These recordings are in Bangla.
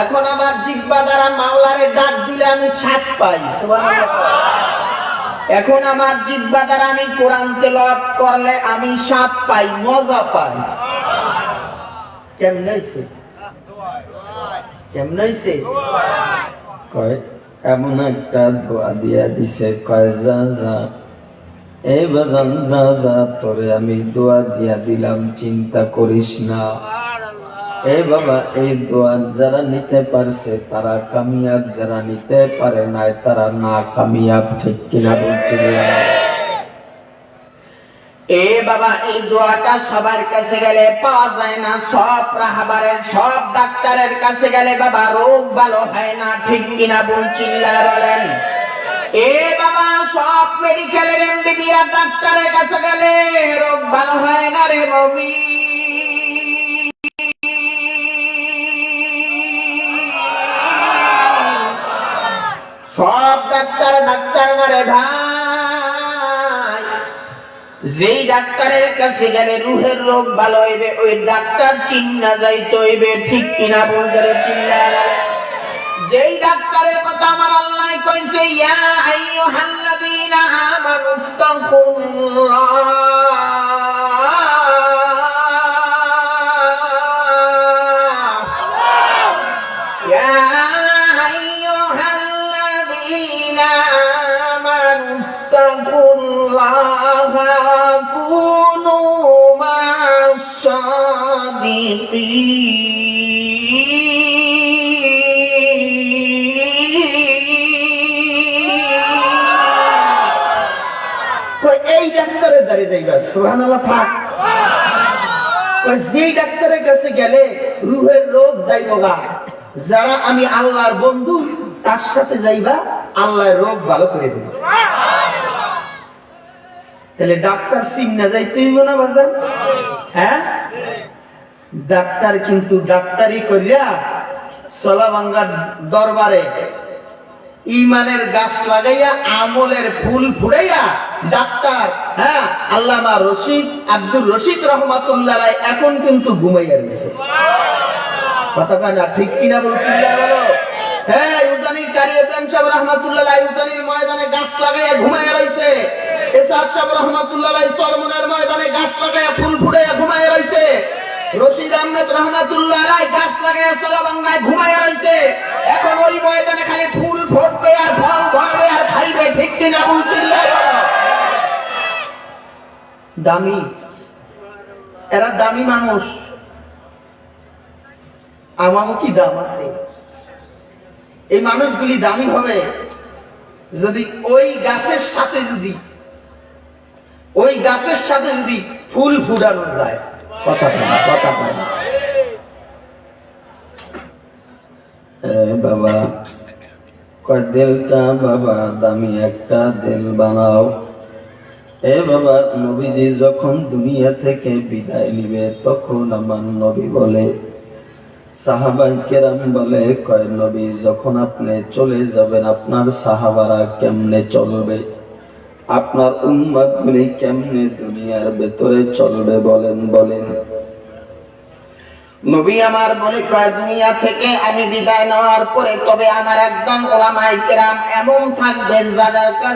এখন আমার জিহ্বা দ্বারা মাওলারে ডাক দিলে আমি স্বাদ পাই। এখন আমার জিহ্বা দ্বারা আমি কোরআন তেলাওয়াত করলে আমি স্বাদ পাই, মজা পাই। কেমন হইছে? কেমন হইছে? কয় এমন একটা দোয়া দিয়া দিছে, কয় যা যা এই বাজান যা যা তোরে আমি দোয়া দিয়া দিলাম, চিন্তা করিস না। এই বাবা, এই দোয়া যারা নিতে পারছে তারা কামিয়াব, যারা নিতে পারে নাই তারা না কামিয়াব। ঠিক কিনা বলতে? এ বাবা, এই দোয়াটা সবার কাছে গেলে পাওয়া যায় না। সব রাহাবারের, সব ডাক্তারের কাছে গেলে বাবা রোগ ভালো হয় না। ঠিক কিনা বলছিল্লা বলেন? এ বাবা, সব মেডিকেলের এমবিবিএস ডাক্তারের কাছে গেলে রোগ ভালো হয় না রে মমি। সব ডাক্তার ডাক্তার না রে ভাই। যেই ডাক্তারের কাছে গেলে রুহের রোগ ভালো হইবে, ওই ডাক্তার চিন্না যাইতে হইবে। ঠিক কিনা বলতে? চিল্লা। যেই ডাক্তারের কথা আমার আল্লাহ কইছে, ইয়া আইয়ুহাল্লাযীনা আমানুত্তাকুল্লাহ, ইয়া আইয়ুহাল্লাযীনা আমানুত্তাকুল্লাহা কুনু মা'আস সাদিকিন। এই ডাক্তারের দ্বারে যাইবা, সুবহানাল্লাহ পাক। যেই ডাক্তারের কাছে গেলে রুহের রোগ যাইবগা, যারা আমি আল্লাহর বন্ধু তার সাথে যাইবা, আল্লাহ রোগ ভালো করে দেবে। তাহলে ডাক্তার চিন্না যাইতে হইব না বাজার? হ্যাঁ, ডাক্তার কিন্তু ডাক্তারি করিয়া সোলাভাঙ্গার দরবারে ইমানের গাছ লাগাইয়া আমলের ফুল ফুড়াইয়া ডাক্তার, হ্যাঁ, আল্লামা রশিদ, আব্দুর রশিদ রহমাতুল্লাহ এখন কিন্তু ঘুমাইয়া রয়েছে। কথা কয় না? ঠিক কিনা বলছিল্লা বলো? হ্যাঁ, উজানির কারি ইব্রাহিম সাহেব রহমাতুল্লাহ উজানির ময়দানে গাছ লাগাইয়া ঘুমাইয়া রয়েছে। এসাদ সাহেব রহমাতুল্লাহ সরমনের ময়দানে গাছ লাগাইয়া ফুল ফুড়াইয়া ঘুমাইয়া রয়েছে। রশিদ আহমেদ রহমাতুল্লাহ গাছ লাগাইয়া সোলাভাঙ্গায় ঘুমাইয়া রয়েছে। এখন ওই ময়দানে খালি ফুল ফুটবে আর ফল ধরবে আর খাইবে। ঠিক কিনা বলছিল্লা বলো? দামি, এরা দামি মানুষ। আমারও কি দাম আছে? এই মানুষগুলি দামি হবে যদি ওই গাছের সাথে যদি ফুল ফুটানো যায়। কথা পায় না। বাবা কয় দেলটা বাবা দামি একটা দেল বানাও। এ বাবা, নবীজি যখন দুনিয়া থেকে বিদায় নিবে তখন আমার নবী বলে, সাহাবায়ে কেরাম বলে, কয় নবী যখন আপনি চলে যাবেন আপনার সাহাবারা কেমনে চলবে, আপনার উম্মত গুলি কেমনে দুনিয়ার ভেতরে চলবে বলেন? নবী আমার বলে, কয় দুনিয়া থেকে আমি বিদায় নেওয়ার পরে তবে আমার একদম উলামায়ে কেরাম এমন থাকবে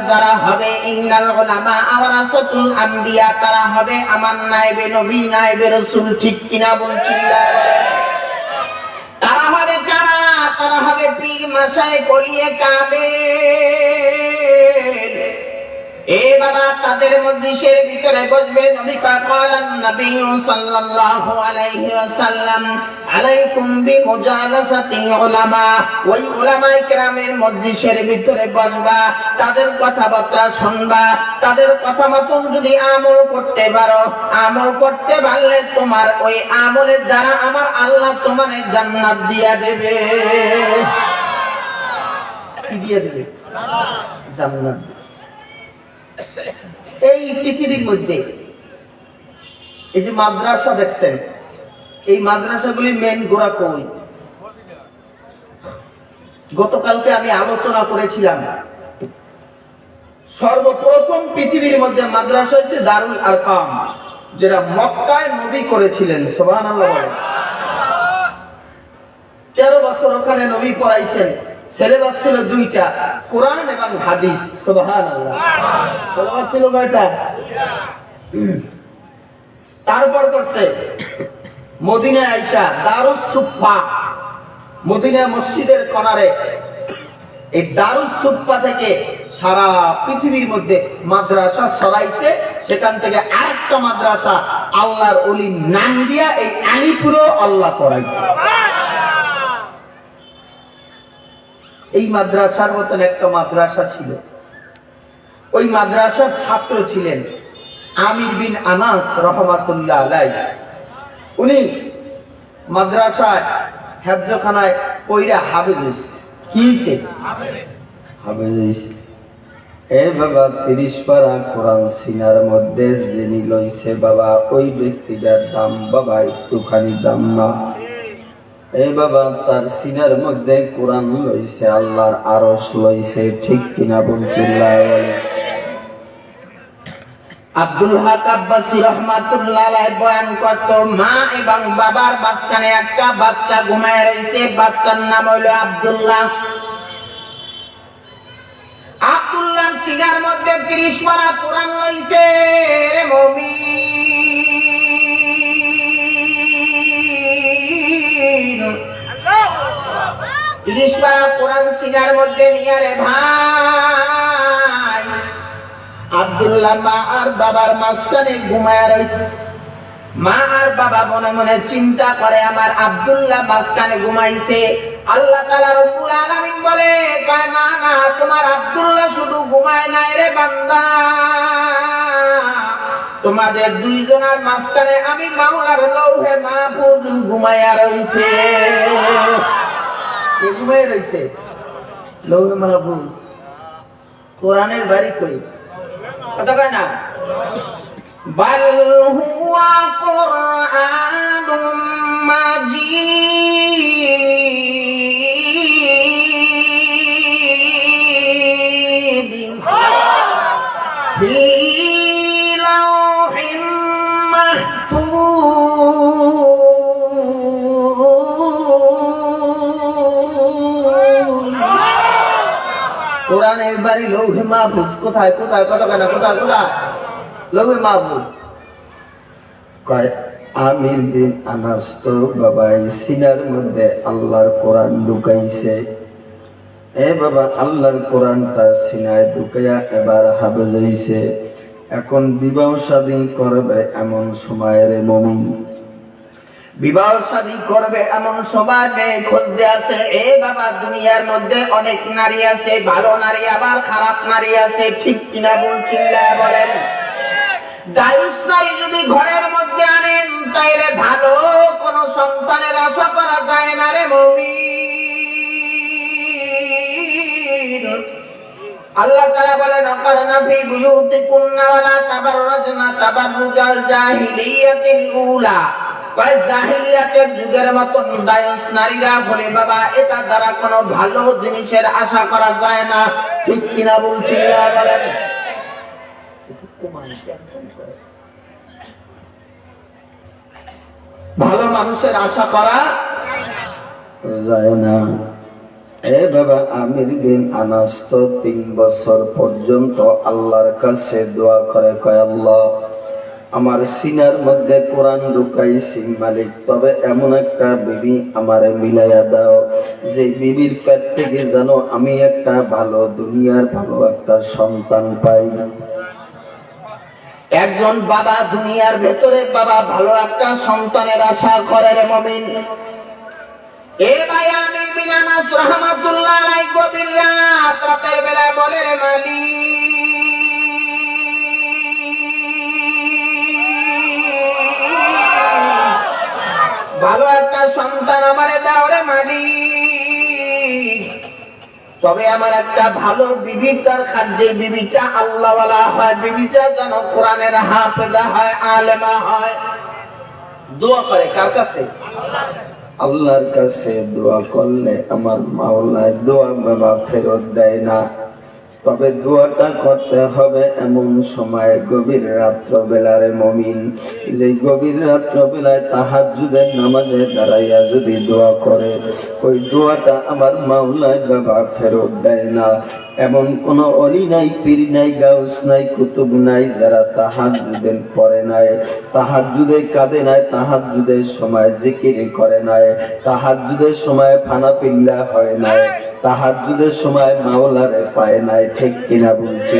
যারা হবে ইন্নাল উলামা ওয়ারাসাতুল আম্বিয়া, তারা হবে আমার নায়েবে নবী, নায়েবে রাসূল। ঠিক কিনা বলছিল্লা? তারা হবে কারা? তারা হবে পীর মাশায়েখ ওলিয়ে কামেল। এ বাবা, তাদের মজলিসের ভিতরে বসবে নবী পাক বলেন, নবী সাল্লাল্লাহু আলাইহি ওয়াসাল্লাম, আলাইকুম বিমুজালাসাতিল উলামা। ওই উলামায়ে কেরামের মজলিসের ভিতরে বসবা, তাদের কথাবার্তা শুনবা, তাদের কথা মতন যদি আমল করতে পারো, আমল করতে পারলে তোমার ওই আমলের দ্বারা আমার আল্লাহ তোমার জান্নাত দিয়া দেবে। কি দিয়ে দেবে? জান্নাত। এই পৃথিবীর মধ্যে এই যে মাদ্রাসা দেখছেন, এই মাদ্রাসাগুলির মেন গোড়া কই? গতকালকে আমি আলোচনা করেছিলাম সর্বপ্রথম পৃথিবীর মধ্যে মাদ্রাসা হয়েছে দারুল আরকাম, যেটা মক্কায় নবী করেছিলেন। সুবহানাল্লাহ। 13 বছর ওখানে নবী পড়াইছেন। সিলেবাস ছিল 2টা, কোরআন এবং হাদিস। সুবহানাল্লাহ। সিলেবাস ছিল কয়টা? তারপর করছে মদিনায় আইসা দারুস সুফা, মদিনা মসজিদের কোণারে এই দারুস সুফা থেকে সারা পৃথিবীর মধ্যে মাদ্রাসা ছড়াইছে। সেখান থেকে আরেকটা মাদ্রাসা আল্লাহর ওলির নাম দিয়া এই আলিপুরও আল্লাহ করাইছে। এই মাদ্রাসার মতন একটা মাদ্রাসা ছিল। ওই মাদ্রাসার ছাত্র ছিলেন আমির বিন আনাস রহমাতুল্লাহ আলাইহি। উনি মাদ্রাসায় হেফজখানায় পয়রা হাফেজ কি হইছে? হাফেজ। এ বাবা 30 পারা কোরআন সিনার মধ্যে যিনি লইছে বাবা, ওই ব্যক্তিটার দাম বাবা একটুখানি দাম না। এ বাবা তার সিনার মধ্যে কোরআন লইছে, আল্লাহর আরশ লইছে। ঠিক কিনা বলছেন? আব্দুল হক আব্বাসী রহমাতুল্লাহ আলাইহি বয়ান করত, মা এবং বাবার মাঝখানে একটা বাচ্চা ঘুমায় রয়েছে। বাচ্চার নাম হলো আব্দুল্লাহ। আব্দুল্লাহর সিনার মধ্যে 30 পারা কোরআন লইছে। রে মুমিন, 30 পারা কোরআন সিনার মধ্যে নিয়ে রে ভাই আব্দুল্লাহ মা আর বাবার মাঝখানে ঘুমায় রয়েছে। মা আর বাবা মনে মনে চিন্তা করে, আমার আব্দুল্লাহ মাঝখানে ঘুমাইছে। আল্লাহ তাআলা রব্বুল আলামিন বলে, না না, তোমার আব্দুল্লাহ শুধু ঘুমায় নাই রে বান্দা, তোমাদের দুইজনের মাঝখানে আমি মাওলার লৌহে মাহফুজ ঘুমায়া রইছে। কে ঘুমায় রইছে? লৌহে মাহফুজ। কোরআনের বাড়ি কই? কথা কয় না? বাল হুয়া কুরআনুম মাজিদ ফি লাওহিম মাহফুজ। কোরআনের বাড়ি লৌহে মাহফুজ। কোথায় কোথায়? কথা কয় না? কোথায় কোথায় লৌহে মাহফুজ? কয় আমির বিন আনাস তো বাবা সিনার মধ্যে আল্লাহর কোরআন ঢুকাইছে। এ বাবা আল্লাহর কোরআনটা সিনায় ঢুকাইয়া এবার হাফেজ হইছে। এখন বিবাহ শাদী করবে এমন সময় রে মুমিন, বিবাহ শাদী করবে এমন সময় মেয়ে খুঁজতে আছে। এ বাবা দুনিয়ার মধ্যে অনেক নারী আছে, ভালো নারী আবার খারাপ নারী আছে। ঠিক কিনা বলছিল্লা বলেন? দায়ুস নারী যদি ঘরের মধ্যে আনেন তাইলে ভালো কোন সন্তানের আশা করা যায় না রে মুমিন। আল্লাহ তাআলা বলেন, আকারনা ফি বুয়ুতিকুন্না ওয়ালা তাবাররাজনা তাবাররুজাল জাহিলিয়াতিল উলা। কয় জাহিলিয়াতের যুগের মতন দায়ুস নারীরা বলে বাবা এটা দ্বারা কোনো ভালো জিনিসের আশা করা যায় না। ঠিক কিনা বলছিলা বলেন? ভালো মানুষের আশা করা যায় না। এ বাবা আমির বিন আনাস তো 3 বছর পর্যন্ত আল্লাহর কাছে দোয়া করে, কয় আল্লাহ আমার সিনার মধ্যে কোরআন ঢুকাইছি মালিক, তবে এমন একটা বিবি আমারে মিলাইয়া দাও যে বিবির পেট থেকে যেন আমি একটা ভালো দুনিয়ার ভালো একটা সন্তান পাই। একজন বাবা দুনিয়ার ভেতরে বাবা ভালো একটা সন্তানের আশা করে রে মুমিন। এ ভাই আমির বিন আনাস রাহমাতুল্লাহ আলাইহি গভীর রাতের বেলায় বলে, রে মালিক ভালো একটা সন্তান আমারে দাও রে মালিক, তবে আমার একটা ভালো বিবির দরকার, যে বিবিটা আল্লাহওয়ালা হয়, বিবিটা যেন কোরআনের হাফেজা হয়, আলেমা হয়। দোয়া করে কার কাছে? আল্লাহর কাছে দোয়া করলে আমার মাওলা দোয়া বাবা ফেরত দেয় না। তবে দোয়াটা করতে হবে এমন সময় গভীর রাত্র বেলারে মুমিন, যে গভীর রাত্র বেলায় তাহাজ্জুদের নামাজে দাঁড়াইয়া যদি দোয়া করে, ওই দোয়াটা আমার মাওলায় বাবা ফেরত দেয় না। এমন কোন অলি নাই, পীর নাই, গাউস নাই, কুতুব নাই যারা তাহাজ্জুদের পড়ে নাই, তাহাজ্জুদে কাঁদে নাই, তাহাজ্জুদের সময় জিকির করে নাই, তাহাজ্জুদের সময় ফানা পিল্লা হয় নাই, তাহাজ্জুদের সময় মাওলারে পায় নাই। ঠিক কিনা বলছি?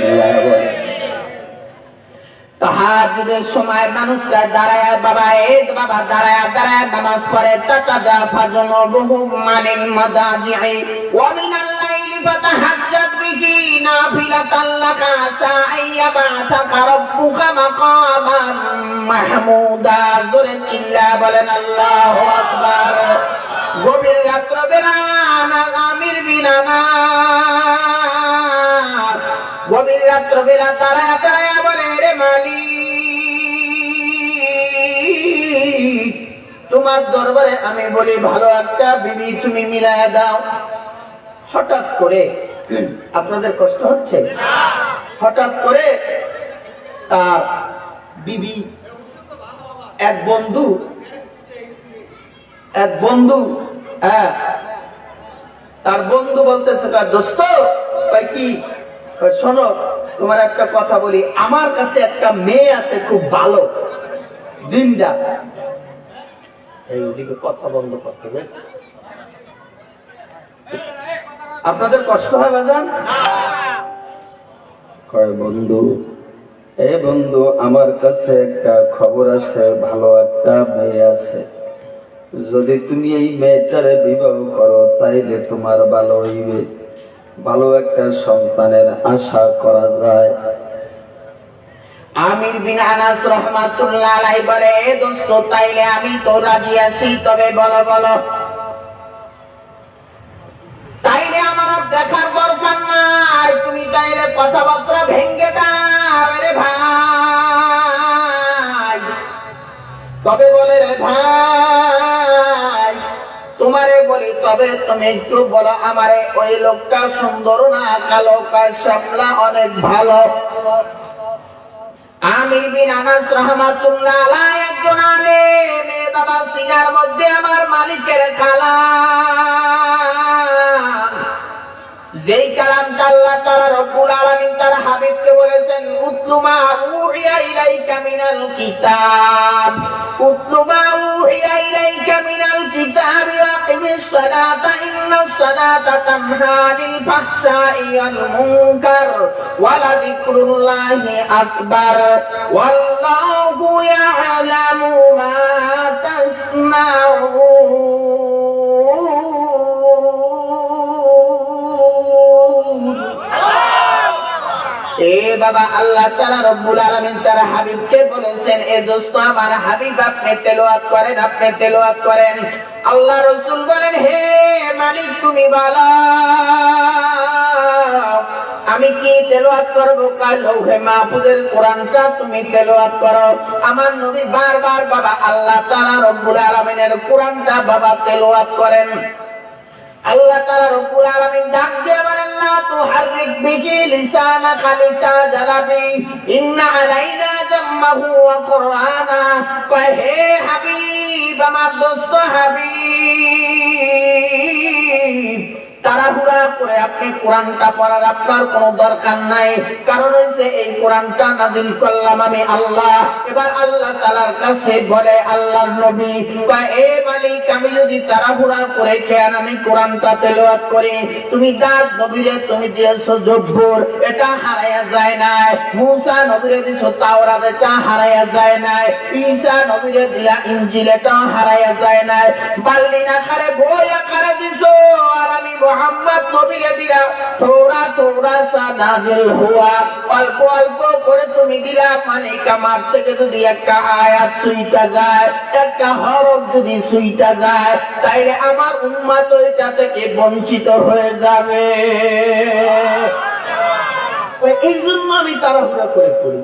তাহাজ্জুদের সময় মানুষটা দাঁড়ায় বাবা দাঁড়ায় নামাজ পড়ে। তাতাজাফা জুনুবুহুম আনিল মাদাজি'i ওয়া মিনাল লাইলি ফাতাহাজ্জাদ বিহি নাফিলাতান লাকা আসা আইয়াবাতাকা রাব্বুকা মাকামান মাহমুদা। জোরে চিল্লা বলেন আল্লাহু আকবার। গভীর রাত্র বেলা আমির বিনানা গভীর রাত্র বেলা দাঁড়ায় বলে, রে মালিক, তোমার দরবারে আমি বলি ভালো একটা বিবি তুমি মিলায়া দাও। হঠাৎ করে, আপনাদের কষ্ট হচ্ছে? হঠাৎ করে তার বিবি এক বন্ধু হ্যাঁ, তার বন্ধু বলতেছে, দোস্ত কি, শোনো তোমার একটা কথা বলি, আমার কাছে একটা মেয়ে আছে খুব ভালো, দিনদা। এই ওদিকে কথা বন্ধ করতে হবে, আপনাদের কষ্ট হয় বাজান? কয় বন্ধু, এ বন্ধু আমার কাছে একটা খবর আছে, ভালো একটা মেয়ে আছে, যদি তুমি এই মেয়েটারে বিবাহ করো তাইলে তোমার ভালো হইবে, ভালো একটা সন্তানের আশা করা যায়। আমির বিন আনাস রাহমাতুল্লাহ আলাইহি বলে, দোস্ত তাইলে আমি তো রাজি আছি, তবে বলো তাইলে আমার দেখার দরকার নাই, তুমি তাইলে কথাবার্তা ভেঙে দাও রে ভাই। তবে বলে, রে ভাই তোমারে বলি, তবে তুমি একটু বলো আমারে, ওই লোকটা সুন্দর না কালো, কায় শ্যামলা, অনেক ভালো? আমির বিন আনাস রাহমাতুল্লাহ আলাইহি একজন আলেম, বাবা সিনার মধ্যে আমার মালিকের কালাম, যেই কালামটা আল্লাহ তাআলা রব্বুল আলামিন তার হাবিবকে বলেছেন, উতলু মা উহিয়া ইলাইকা মিনাল কিতাব, উতলু মা উহিয়া ইলাইকা মিনাল কিতাব ওয়া আকিমিস সালাতা ইন্নাস সালাতা তানহা আনিল ফাহশাই ওয়াল মুনকার ওয়া লাযিকরুল্লাহি আকবার ওয়াল্লাহু ইয়ালামু মা তাসনাউন। এ বাবা, আল্লাহ তাআলা রব্বুল আলামিন তার হাবিবকে বলেছেন, এ দোস্ত আমার হাবিব আপনি তেলাওয়াত করেন। আল্লাহ রাসূল বলেন, হে মালিক তুমি বলো আমি কি তেলাওয়াত করব? কাল লৌহে মাহফুজের কোরআনটা তুমি তেলাওয়াত করো। আমার নবী বারবার বাবা আল্লাহ তাআলা রব্বুল আলামিনের কোরআনটা বাবা তেলাওয়াত করেন। আল্লাহ তাআলা রব্বুল আলামিন ডাক দিয়ে বলেন, লা তুহাররিক বিহি লিসানাকা লিতাজালা বিহি ইন্না আলাইনা জাম্মাহু ওয়া কুরআনা। কয় হে হাবিব, আমার দোস্ত হাবিব, তাড়াহুড়া করে আপনি কোরআনটা পড়ার আপনার কোনো দরকার নাই, কারণ হইছে এই কোরআনটা নাযিল করলাম আমি আল্লাহ। এবার আল্লাহ তাআলার কাছে বলে আল্লাহর নবী, কয় এ মালিক, আমি যদি তাড়াহুড়া করে কেন আমি কোরআনটা তেলাওয়াত করি, তুমি দাঁত নবীরে তুমি দিয়েছো জব্বুর, এটা হারায়া যায় না। মুসা নবীরে দিয়েছো তাওরাত, এটা হারায়া যায় না। ঈসা নবীরে দিলা ইনজিল, এটা হারায়া যায় না। বাল্লিন আকারে বই আকারে দিছো, আর আমি মুহাম্মদ নবীকে দিলা তৌরাত নাযিল হুয়া, অল্প অল্প করে তুমি দিলা, মানে কামার থেকে যদি একটা আয়াত ছুঁইটা যায়, একটা হরফ যদি ছুঁইটা যায়, তাইলে আমার উম্মত ওইটা থেকে বঞ্চিত হয়ে যাবে। এই জন্য আমি তাড়াহুড়া করে পড়ি।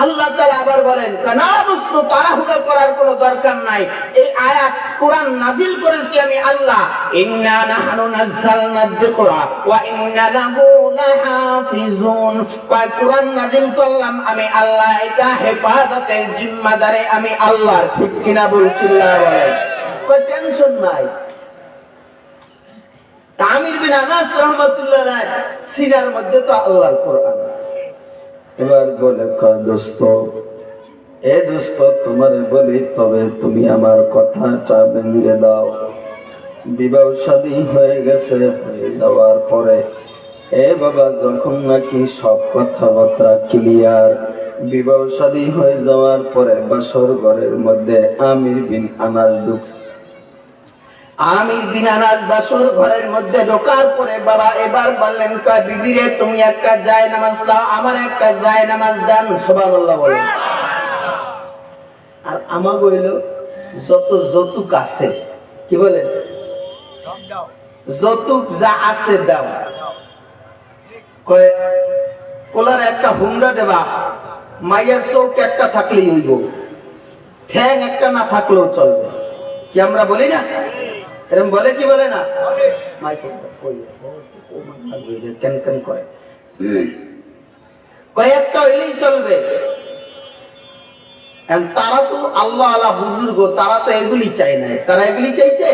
আল্লাহ তাআলা আবার বলেন, না দোস্ত, তাড়াহুড়ো করার কোনো দরকার নাই। এই আয়াত কোরআন নাযিল করেছি আমি আল্লাহ। ইন্না নাহনু নাযালনা যিকরা ওয়া ইন্না লাহু লাহাফিজুন। কোরআন নাযিল করলাম আমি আল্লাহ, এটা হেফাজতের জিম্মাদারি আমি আল্লাহ। ঠিক কিনা বলছিলেন? বলেন, কোনো টেনশন নাই। তামির বিন আনাস রাহমাতুল্লাহ আলাইহি সিনার মধ্যে তো আল্লাহর কোরআন। এবার বলে, দোস্ত, এ দোস্ত, তোমারে বলি, তবে তুমি আমার কথাটা ভেঙে দাও। বিবাহ শাদী হয়ে গেছে, হয়ে যাওয়ার পরে এ বাবা যখন নাকি সব কথাবার্তা ক্লিয়ার, বিবাহ শাদী হয়ে যাওয়ার পরে বাসর ঘরের মধ্যে আমির বিন আনাস ঢুকছে। আমির বিন আনাস বাসর ঘরের মধ্যে ঢোকার পরে বাবা এবার বললেন, কয় বিবি রে, তুমি একটা জায়নামাজ দাও, আমার একটা জায়নামাজ দেন। সুবহানাল্লাহ বলেন। আর আমা বইল, যত যৌতুক আছে, কি বলে, যৌতুক যা আছে দাও। কয় কোলার একটা হুন্ডা দেবা, মাইয়ের চৌক একটা থাকলেই হইব, ঠ্যাং একটা না থাকলেও চলবে। কি আমরা বলি না? এরকম বলে কি বলে না? কয়েকটা হইলেই চলবে। তারা তো আল্লাহ আল্লাহ বুজুর্গ, তারা তো এগুলি চাই নাই। তারা এগুলি চাইছে?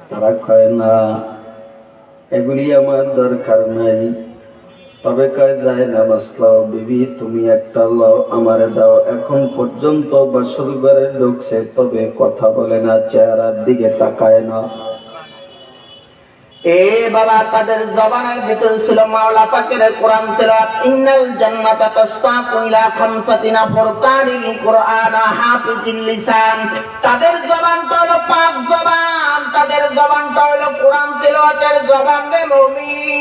তারা কয় না, এগুলি আমার দরকার নাই। তবে কয় যায় নামাজ লাও, বিবি তুমি একটা লাও, আমারে দাও। এখন পর্যন্ত বাসর ঘরে ঢুকছে, তবে কথা বলে না, চেহারার দিকে তাকায় না। এ বাবা, তাদের জবানের ভিতর ছিল মাওলা পাকের কোরআন তেলাওয়াত। ইন্নাল জান্নাতা তাশতাকু ইলা খামসাতিনা ফুরকানিল কুরআনা হাফিজিল লিসান। তাদের জবানটা হলো পাক জবান, তাদের জবানটা হলো কোরআন তেলাওয়াতের জবান রে মুমিন।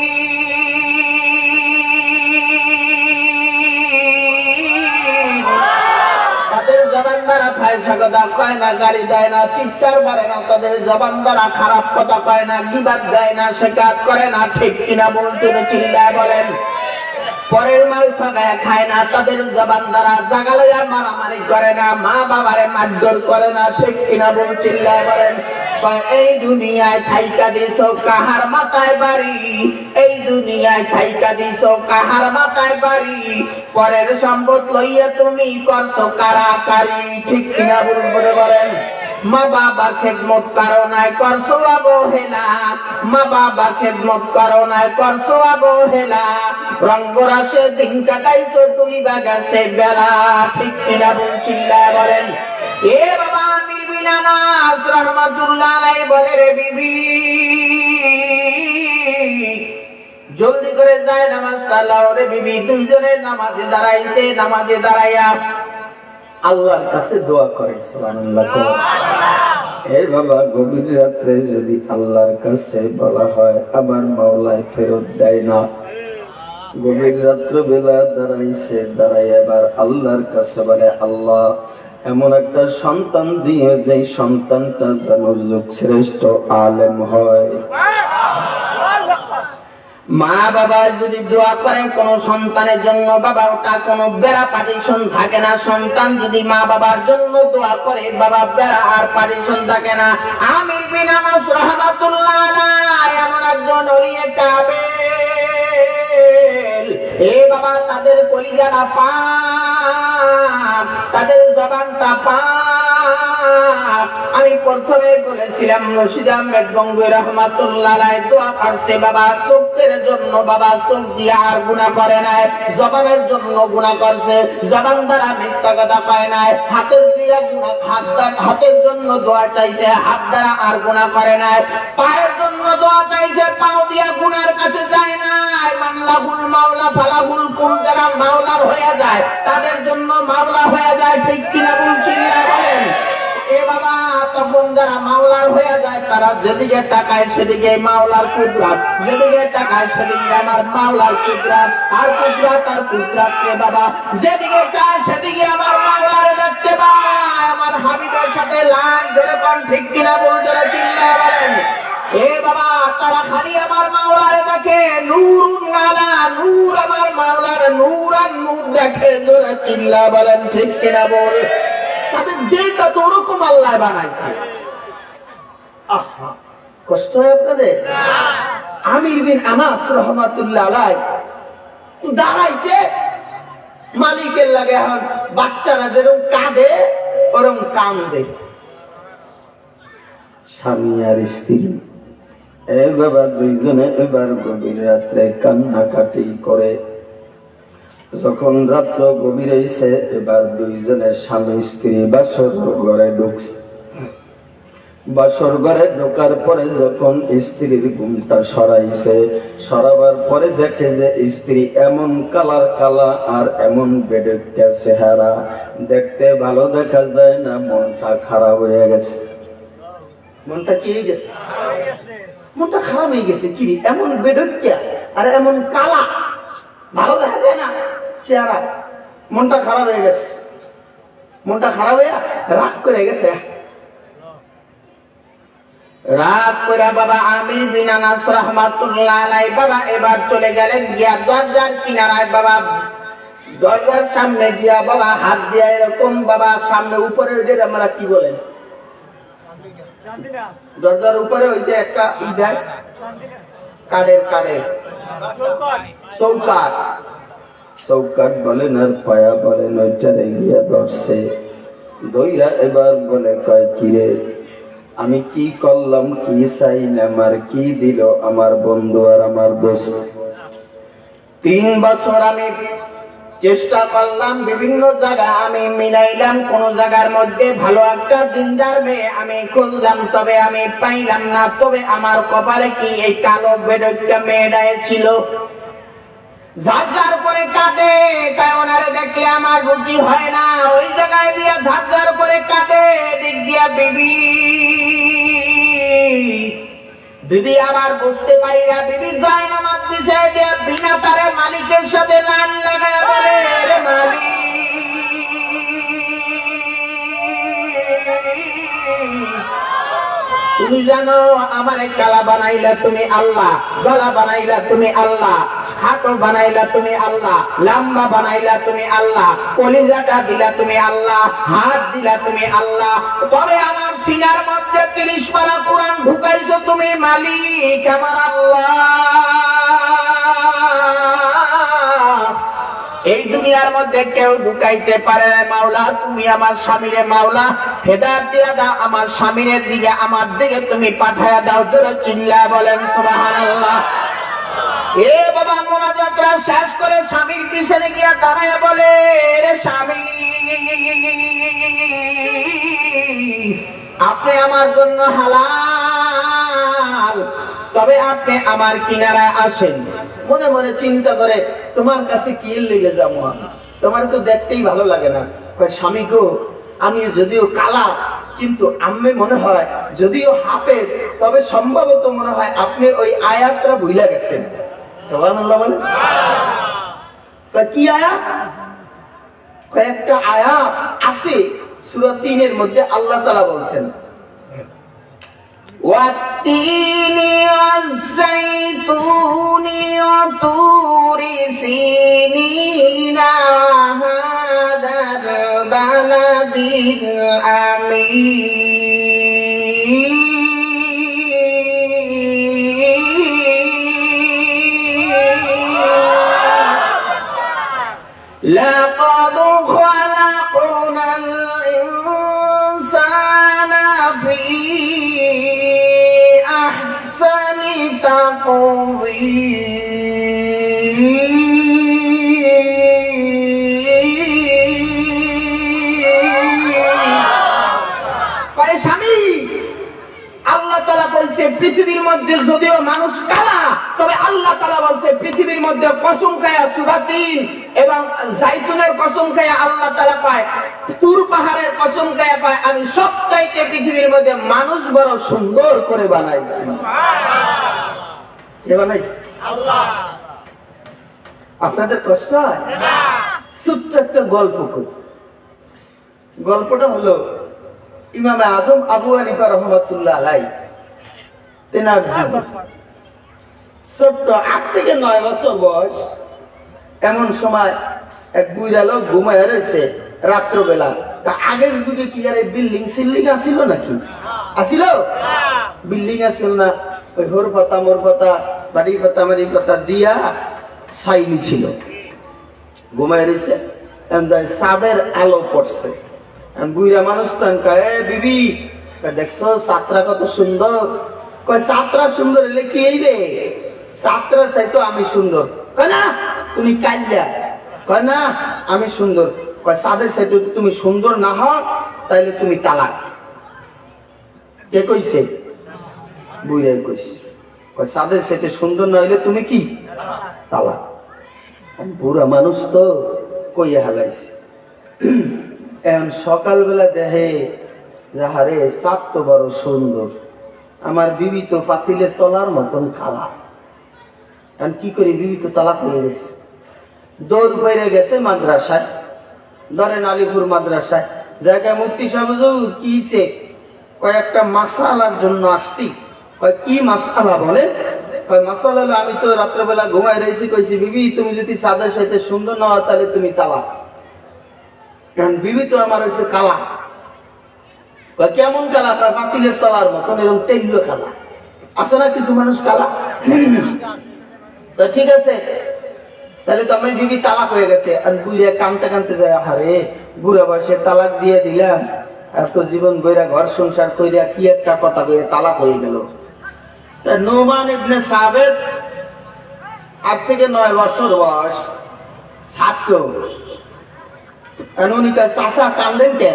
তাদের জবান দ্বারা ফায়সা কথা কয় না, গালি দেয় না, চিৎকার করে না। তাদের জবান দ্বারা খারাপ কথা কয় না, গীবাত দেয় না, শিকায়ত করে না। ঠিক কিনা বলতে চিল্লায় বলেন। পরের মাল ফাঁকায় খায় না। তাদের জবান দ্বারা জাগালে মারামারি করে না, মা বাবারে মারধর করে না। ঠিক কিনা বলতে চিল্লায় বলেন। এই দুনিয়ায় থাইকা দিছো কাহার মাথায় বাড়ি, এই দুনিয়ায় থাইকা দিছো কাহার মাথায় বাড়ি, পরের সম্পদ লইয়া তুমি করছো কারাকারি। ঠিক কিনা বলেন। মা বাবা খেদমত করো নাই, করছো অবহেলা। মা বাবা খেদমত করো নাই, করছো অবহেলা। রঙ্গরাসে দিন কাটাইছো তুই বাগাছে বেলা। ঠিক কিনা চিল্লায় বলেন। এ বাবা, আমির বিন আনাস রাহমাতুল্লাহ আলাইহি বলে, রে বিবি, জলদি করে যায় নামাজটা লাও রে বিবি। দুইজনে নামাজে দাঁড়াইছে, নামাজে দাঁড়াইয়া আল্লাহর কাছে দোয়া করে। সুবহানাল্লাহ। এই বাবা, গভীর রাত্রে যদি আল্লাহর কাছে বলা হয়, আবার মাওলায় ফেরত দেয় না। গভীর রাত্র বেলা দাঁড়াইছে, দাঁড়াই এবার আল্লাহর কাছে বলে, আল্লাহ, এমন একটা সন্তান দিয়ে যে সন্তানটা যেন যুগ শ্রেষ্ঠ আলেম হয়। মা বাবা যদি দোয়া করে কোন সন্তানের জন্য, বাবা ওটা কোনো বেড়া পার্টিশন থাকে না। সন্তান যদি মা বাবার জন্য দোয়া করে, বাবা বেড়া আর পার্টিশন থাকে না। আমির বিন আনাস রাহমাতুল্লাহ আলাইহি এমন একজন ওলিয়ে কামেল। এ বাবা, তাদের কলিজাটা পাক, তাদের জবানটা পাক। আমি প্রথমে বলেছিলাম, রশিদ আহমেদ গঙ্গুই রাহমাতুল্লাহ আলাইহি দোয়া করছে বাবা চোখের জন্য, বাবা চোখ দিয়ে আর গুনাহ করে নাই। জবানের জন্য গুনাহ করছে, জবান দ্বারা মিথ্যা কথা কয় নাই। হাতের দিয়ে গুনাহ, হাতের জন্য দোয়া চাইছে, হাত দ্বারা আর গুনাহ করে নাই। পায়ের জন্য দোয়া চাইছে, পাও দিয়ে গুনার কাছে যায় নাই। মানলাহুল মাওলা ফালাহুল কুম, যারা মাওলার হয়ে যায় তাদের জন্য মাওলা হয়ে যায়। ঠিক কিনা বলছিলেন? বলেন। এ বাবা, তখন যারা মাওলার হয়ে যায়, তারা যেদিকে তাকায় সেদিকে মাওলার কুদরত, যেদিকে তাকায় সেদিকে আমার মাওলার কুদরত। আর কুদরত আর কুদরত রে বাবা, যেদিকে চায় সেদিকে আমার মাওলার দেখতে পায়। আমার হাবিবের সাথে লাগ ধরে কোন। ঠিক কিনা বলতে চিল্লায় বলেন। এ বাবা, তারা খালি আমার মাওলার দেখতে দেখে, নূরুন আলা নূর, আমার মাওলার নূর আর নূর দেখে, জোরে চিল্লা বলেন ঠিক কিনা বল। তাদের দিলটা তো ওরকম আল্লাহ বানাইছে। আহা, কষ্ট হয় আপনাদের? আমির বিন আনাস রহমাতুল্লাহ আলাইহি দাঁড়াইছে মালিকের লাগে, এখন বাচ্চারা যেরকম কাঁদে ওরকম কান্দে। স্বামী আর স্ত্রী এ বাবা দুইজনে এবার গভীর রাত্রে কান্নাকাটি করে। যখন রাত্র গভীর হয়েছে, এবার দুইজনে স্বামী স্ত্রী বাসর ঘরে ঢুকছে। বাসর ঘরে ঢোকার পরে যখন স্ত্রীর ঘুমটা সরাইছে, সরাবার পরে দেখে যে স্ত্রী এমন কালার কালা আর এমন বেডেক্কা চেহারা, দেখতে ভালো দেখা যায় না, মনটা খারাপ হয়ে গেছে। মনটা কি হয়ে গেছে? মনটা খারাপ হয়ে গেছে। কি এমন বেডেক্কা আর এমন কালা, ভালো দেখা যায় না চেহারা, মনটা খারাপ হয়ে গেছে। মনটা খারাপ হয়ে রাগ করে গেছে। রাত করে বাবা আমির বিন আনাস রাহমাতুল্লাহ আলাইহি বাবা এবার চলে গেলেন, গিয়া দরজার কিনারায় বাবা, দরজার সামনে গিয়া বাবা হাত দিয়া এরকম বাবা সামনে উপরে ওইটা আমরা কি বলেন, দরজার উপরে ওই যে একটা দেয় কাঠের চৌকাঠ, চৌকাঠ বলেন আর পায়া বলেন, ওইটারে গিয়া ধরছে। দইরা এবার বলে কয় কিরে, আমি কি করলাম, কি চাইলে আমার কি দিল আমার বন্ধু আর আমার দোস্ত? 3 বছর আমি চেষ্টা করলাম, বিভিন্ন জায়গা আমি মিলাইলাম, কোন জায়গার মধ্যে ভালো একটা দিনদার মেয়ে আমি খুঁজলাম, তবে আমি পাইলাম না। তবে আমার কপালে কি এই কালো বেডটা মেয়েটাই ছিল। ঝাঁঝার করে কাঁদে, ওনারে দেখলে আমার রুচি হয় না, ওই জায়গায় দিয়া ঝাঁঝার করে কাঁদে। দিক দিয়া বিবি আবার বুঝতে পাইরা বিবি যায় নামাজ পিছায় দিয়ে বিনা তারে মালিকের সাথে লাইন লাগায় বলে, রে মালিক, তুমি জানো আমারে কালা বানাইলা তুমি আল্লাহ, গলা বানাইলা তুমি আল্লাহ, খাটো বানাইলা তুমি আল্লাহ, লম্বা বানাইলা তুমি আল্লাহ, কলিজাটা দিলা তুমি আল্লাহ, হাত দিলা তুমি আল্লাহ, তবে আমার সিনার মধ্যে 30 পারা কোরআন ঢুকাইছো তুমি মালিক আমার আল্লাহ। এই দুনিয়ার মধ্যে কেউ ঢুকাইতে পারে না মাওলা, তুমি আমার স্বামীরে মাওলা হেদায়েত দিয়া দাও, আমার স্বামীর দিকে আমার দিকে তুমি পাঠায়া দাও। জোরে চিল্লা বলেন সুবহানাল্লাহ। এ বাবা মুনাজাতরা শেষ করে স্বামীর পিছনে গিয়া দাঁড়ায় বলে, রে স্বামী, আপনি আমার জন্য হালাল, তবে আপনি আমার কিনারায় আসেন। মনে মনে চিন্তা করে, তোমার কাছে কি লেগে যাবো, তোমার তো দেখতেই ভালো লাগে না। স্বামী গো, আমি যদিও কালা, কিন্তু আমি মনে হয় যদিও হাফেজ, তবে সম্ভবত মনে হয় আপনি ওই আয়াতটা ভুলে গেছেন। সুবহানাল্লাহ বলে। কি আয়াত? কয়েকটা আয়াত আছে সূরা 3 এর মধ্যে আল্লাহ তাআলা বলছেন, والتين والزيتون وطور سينين وهذا البلد الأمين لقد خلقنا الإنسان في أحسن পৃথিবীর মধ্যে যদিও মানুষ কালা, তবে আল্লাহ তাআলা বলছে পৃথিবীর মধ্যে কসম খায়া সূরা 3 এবং জাইতুনের কসম খায়া আল্লাহ তাআলা পায়, তুর পাহাড়ের কসম খায়া পায়, আমি সবচাইতে পৃথিবীর মধ্যে মানুষ বড় সুন্দর করে বানাইছি। কে বানাইছে? আল্লাহ। আপনাদের কষ্ট হয় না? ছোট্ট একটা গল্প করি। গল্পটা হলো ইমামে আজম আবু হানিফা রহমাতুল্লাহ আলাইহি তেনার জীবন। ছোট্ট 8 থেকে 9 বছর বয়স। এমন সময় এক বুড়া লোক ঘুমায় রয়েছে রাত্রবেলা। তা আগের যুগে কি আর বিল্ডিং সিল্ডিং আসিল নাকি? আসিল? বিল্ডিং আসিল না, ওই হোর পাতা মোর পাতা বাড়ি পাতা মারি পাতা দিয়া ছাইনি ছিল। ঘুমায় রয়েছে, সাবের আলো পড়ছে। বুড়া মানুষ তো বিবি দেখছো ছাত্রা কত সুন্দর। কয় ছাত্রা সুন্দর হলে কি হইবে? ছাত্রা চাইতো আমি সুন্দর। কয় না তুমি কাইলা। কয় না আমি সুন্দর। কয় সাদের চাইতো তুমি সুন্দর না হও তাইলে তুমি তালাক। কে কইছে? বুড়াই কইছে। কয় সাদের চাইতে সুন্দর না হইলে তুমি কি? তালাক। বুড়া মানুষ তো কইয়া হালাইছে। এখন সকালবেলা দেখে যাহারে সাত তো বড় সুন্দর, আমার বিবি তো পাতিলের তলার মতন কালা। এখন কি করি, বিবি তো তালাক হয়ে গেছে। দৌড় বেড়ে গেছে মাদ্রাসায়, ধরেন আলিপুর মাদ্রাসায়। জায়গায় মুফতি সাহেব হুজুর কি হইছে? কয়েকটা মাসালার জন্য আসছি। কয় কি মাসালা বলে? কয় মাসালা হলো আমি তো রাত্রেবেলা ঘুমায় রয়েছি, কইছি বিবি তুমি যদি সাদের সাথে সুন্দর না হয় তাহলে তুমি তালাক। কারণ বিবি তো আমার হয়েছে কালা। কেমন কালা? তার বাতিলের তলার মতন, এরকম তেলীয় কালা। আছে না কিছু মানুষ কালা? ঠিক আছে, তাহলে তো আমার বিবি তালাক হয়ে গেছে। আর বুড়ে কানতে কানতে যায়, আরে বুড়া বয়সে তালাক দিয়ে দিলাম, এত জীবন বইরা ঘর সংসার কইরা কি একটা কথা কইরা তালাক হয়ে গেল। নোমান ইবনে সাবেত 8 থেকে 9 বছর বয়স, ছাত্র। চাষা কান্দেন কে?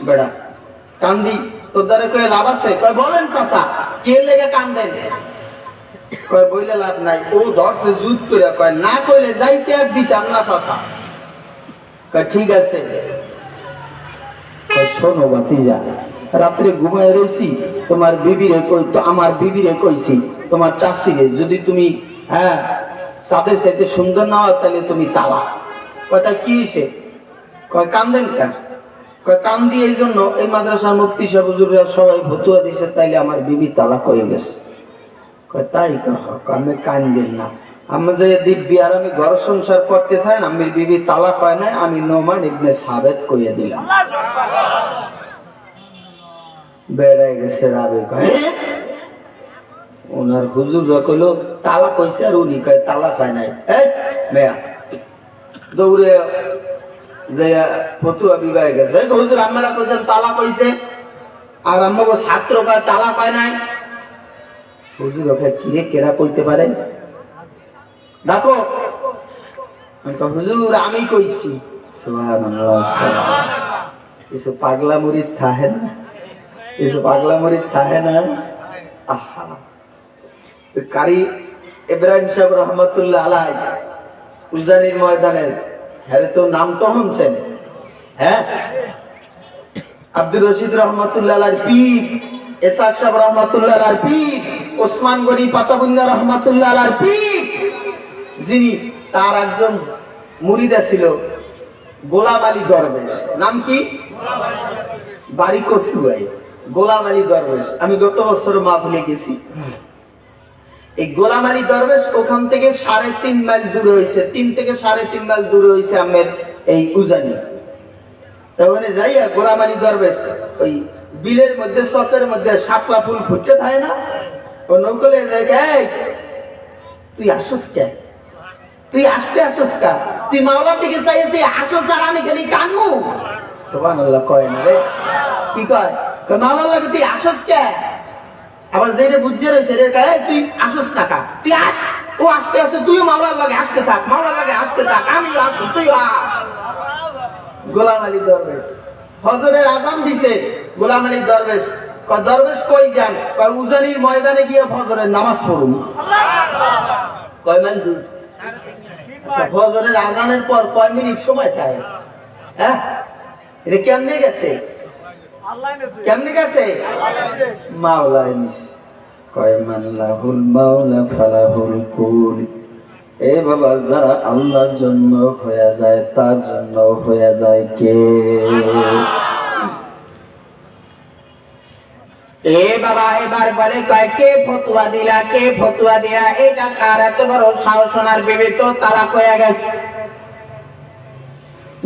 বেড়া কান্দি তোর দ্বারা কয়ে লাভ আছে? কয় বলেন চাষা কে লেগে কান্দেন? কয় বইলে লাভ নাই, ও ধরছে জুত করে। কয় না কইলে যাইতে আর দিতাম না চাষা। কয় ঠিক আছে। শোনো বাতিজা, রাত্রে ঘুমায় রয়েছি, তোমার বিবিরে কই তো আমার বিবিরে কইছি তোমার চাষিরে যদি তুমি সাদের সাথে সুন্দর না হয় তাহলে তুমি তালাক। কথা কি হয়েছে? কয় কান্দেন কেন? কয় কান্দি এই জন্য, এই মাদ্রাসার মুফতি সাহেব হুজুররা সবাই ফতুয়া দিছে তাইলে আমার বিবি তালাক হয়ে গেছে। কয় তাই? আমি কান্দেন না, আমি যে দিব্যি আর আমি ঘর সংসার করতে থাকেন, আমি বিবি তালাক হয় নাই, আমি নোমান ইবনে সাবেত কইয়া দিলাম। বেড়াই গেছে রাবে। কয় ওনার হুজুররা কইলো তালাক হয়েছে, আর উনি কয় তালাক হয় নাই। এই মেয়া দৌড়ে যে ফতুয়া বিবাহ গেছে, হুজুর আপনারা কইছেন তালাক হয়েছে, আর আমাকে ছাত্র কয় তালাক হয় নাই। হুজুর ওকে কিরে কেরা কইতে পারে? দেখো হুজুর আমি কইছি। কিছু পাগলা মুরিদ থাহে না, কিছু পাগলা মুরিদ থাহে না। আহা, কারি ইব্রাহিম সাহেব রহমতুল্লাহ আলাই উজানির ময়দানের, হ্যাঁ তো নাম তো শুনছেন? হ্যাঁ, আব্দুর রশিদ রহমতুল্লাহ আলার পীর, এসাক সাহেব রহমতুল্লাহ আলার পীর, ওসমান গনি পাতাবুন্না রহমতুল্লাহ আলার পীর, যিনি তার একজন মুরিদা ছিল গোলাম আলী দরবেশ। নাম কি? বাড়ি কচুয়াই, গোলাম আলী দরবেশ। আমি গত বছর মাহফিলে গেছি। এই গোলাম আলী দরবেশ ওখান থেকে 3.5 মাইল দূরে হয়েছে, 3 থেকে 3.5 মাইল দূরে হয়েছে আমের এই উজানি। তাহলে যাইয়া গোলাম আলী দরবেশ ওই বিলের মধ্যে চকের মধ্যে শাপলা ফুল ফুটতে থাকে না, ও নৌকলে যায়, তুই আসস কে? তুই আসতে আসস কা? তুই মাওলা থেকে চাইছি আসস আর আমি খালি কানমু? সুবহানাল্লাহ কয় না রে, কি কয়? মাওলা লাগে তুই আসস কে? আবার যেটা বুঝছে রয়েছে তুই আসস না কা? তুই আস, ও আসতে আসে, তুইও মাওলার লাগে আসতে থাক, মাওলার লাগে আসতে থাক, আমি আসি তুই আস। গোলাম আলী দরবেশ ফজরের আযান দিছে, গোলাম আলী দরবেশ কয় দরবেশ কই যান? কয় উজানির ময়দানে গিয়ে ফজরের নামাজ পড়ুন। কয় মাইল দূর? ফজরের আযানের পর কয় মিনিট সময় থাকে? হ্যাঁ, এটা কেমনে গেছে? কেমনে গেছে? মাওলায় নিছে। কয় মাল্লাহুল মাওলা ফালাহুল কুল। এ বাবা, যারা আল্লাহর জন্য হয়ে যায় তার জন্য হয়ে যায় কে? এ বাবা এবার বলে কয় কে ফতুয়া দিলা, কে ফতুয়া দিলা, এটা কার এত বড় সাহস? ওনার বিবি তো তালাক হয়ে গেছে।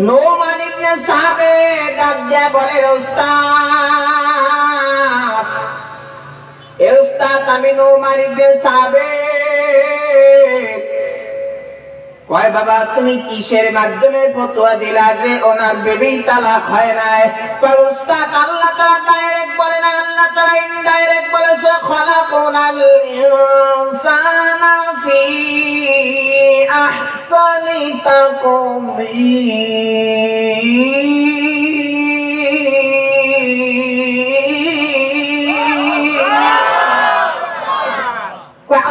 নোমান ইবনে সাবিত ডাক দিয়ে বলে উস্তাদ, এ উস্তাদ আমি নোমান ইবনে সাবিত। কয় বাবা তুমি কিসের মাধ্যমে ফতোয়া দিলা যে ওনার বিবি তালাক হয় নাই? কয় উস্তাদ আল্লাহ তাআলা ডাইরেক্ট বলে না, আল্লাহ তাআলা ইনডাইরেক্ট বলেছে খলাকুনাল ইনসানা ফি আহসানি তাকওয়ীম।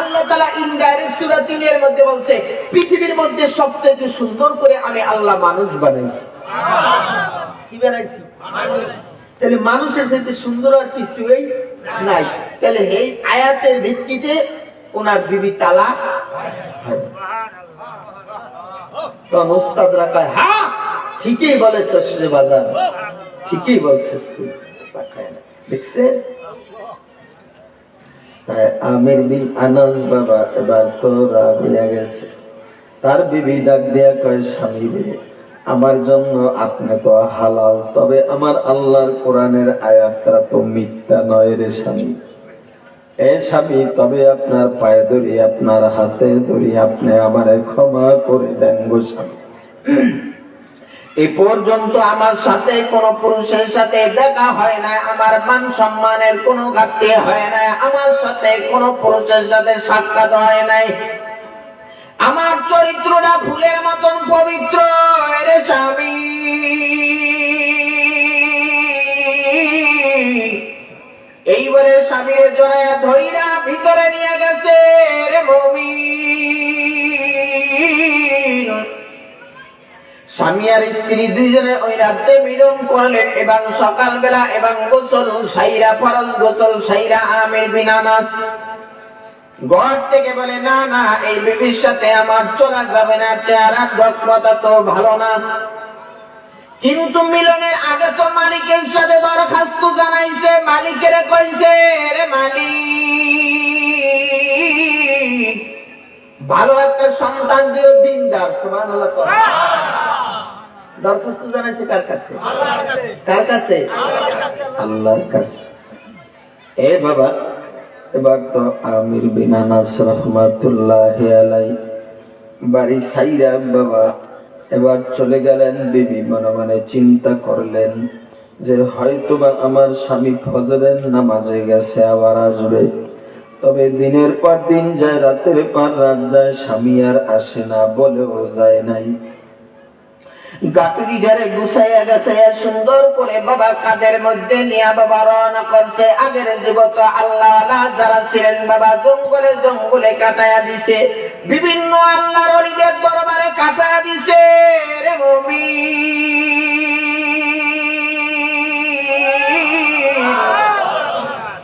আল্লাহ তাআলা ইনডাইরেক্ট সূরা ৩ এর মধ্যে বলছে পৃথিবীর মধ্যে সবচেয়ে সুন্দর করে আমি আল্লাহ মানুষ বানাইছি। কি বানাইছি? তাহলে মানুষের সাথে সুন্দর আর কিছুই নাই। তাহলে এই আয়াতের ভিত্তিতে ওনার বিবি তালাক হয়। তখন ওস্তাদরা কয় হ্যাঁ ঠিকই বলেছিস রে বাজার, ঠিকই বলছিস তুই। দেখছেন আমির বিন আনাস বাবা এবার তো রাগ হয়ে গেছে। তার বিবি ডাক দিয়া কয় স্বামী রে, আমার জন্য আপনি তো হালাল, তবে আমার আল্লাহর কোরআনের আয়াতটা তো মিথ্যা নয় রে স্বামী। এ স্বামী তবে আপনার পায়ে ধরি, আপনার হাতে ধরি, আপনি আমারে ক্ষমা করে দেন গো স্বামী। এ পর্যন্ত আমার সাথে কোন পুরুষের সাথে দেখা হয় না, আমার মান সম্মানের কোনো ঘাটতি হয় না, আমার সাথে কোন পুরুষের সাথে সাক্ষাৎ হয় নাই, আমার চরিত্রটা ফুলের মতন পবিত্র রে স্বামী। এই বলে স্বামীর জড়ায়া ধইরা ভিতরে নিয়ে গেছে রে মুমিন। স্বামী আর স্ত্রী দুইজনে ওই রাতে মিলন করলেন এবং সকালবেলা এবং গোসল সাইরা, ফরজ গোসল সাইরা আমির বিন আনাস ঘর থেকে বলে না না এই বিবির সাথে আমার চলা যাবে না, চেহারা গঠনটা তো ভালো না। কিন্তু মিলনের আগে তো মালিকের সাথে দরখাস্ত জানাইছে, মালিকের কইছে রে মালিক ভালো একটা সন্তান দিও, দিনদার। সুবহানাল্লাহ। দরখাস্ত জানাইছে কার কাছে? কার কাছে? আল্লাহর কাছে। এ বাবা এবার তো আমির বিন আনাস রাহমাতুল্লাহি আলাইহি বাড়ি ছাইরা বাবা এবার চলে গেলেন। বিবি মনে মনে চিন্তা করলেন যে হয়তোবা আমার স্বামী ফজরের নামাজে গেছে, আবার আসবে। তবে দিনের পর দিন যায়, রাতের পর রাত যায়, স্বামী আর আসে না, বলেও যায় নাই। গাটুরি যারে গুছাইয়া গেছে সুন্দর করে বাবা কাদের মধ্যে নিয়ে বাবা রওনা করছে। আগের যুগত আল্লাহ যারা ছিলেন বাবা জঙ্গলে জঙ্গলে কাটায়া দিছে, বিভিন্ন আল্লাহর ওলিদের দরবারে কাটায়া দিছে রে মুমিন।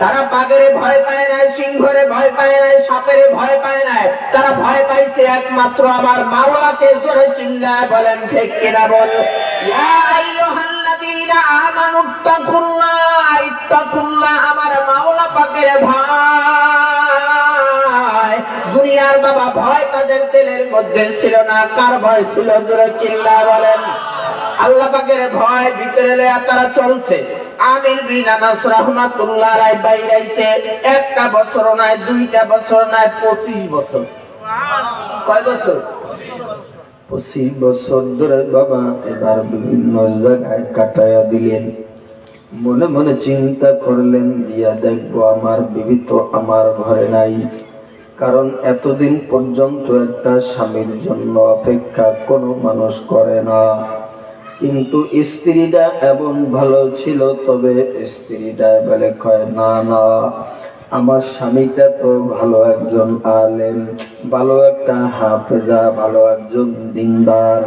তারা বাঘের ভয় পায় নাই, সিংহরে ভয় পায় নাই, সাপের ভয় পায় নাই, তারা ভয় পাইছে একমাত্র আমার মাওলাকে। জোরে চিল্লায় বলেন ঠিক কিনা বল। ইয়া আইয়ুহাল্লাযীনা আমানুত্তাকুল্লাহ, ইত্তাকুল্লাহ, আমার মাওলা পাকের ভয়। দুনিয়ার বাবা ভয় তাদের দিলের মধ্যে ছিল না, কার ভয় ছিল? জোরে চিল্লায় বলেন। আল্লাহ পাকের ভয় ভিতরে লয়া তারা চলছে। আমির বিন আনাস রাহমাতুল্লাহ আলাইহি বাইরাইছে একটা বছর নয়, দুইটা বছর নয়, 25 বছর। কয় বছর? 25 বছর ধরে বাবা এবার বিভিন্ন জায়গায় কাটায়া দিলেন। মনে মনে চিন্তা করলেন দিয়া দেখবো আমার বিবি তো আমার ঘরে নাই, কারণ এতদিন পর্যন্ত একটা স্বামীর জন্য অপেক্ষা কোনো মানুষ করে না। কিন্তু স্ত্রীটা এমন ভালো ছিল, তবে স্ত্রীটা বলে কয় না না আমার স্বামীটা তো ভালো একজন আলেম, ভালো একটা হাফেজা, ভালো একজন দিনদার,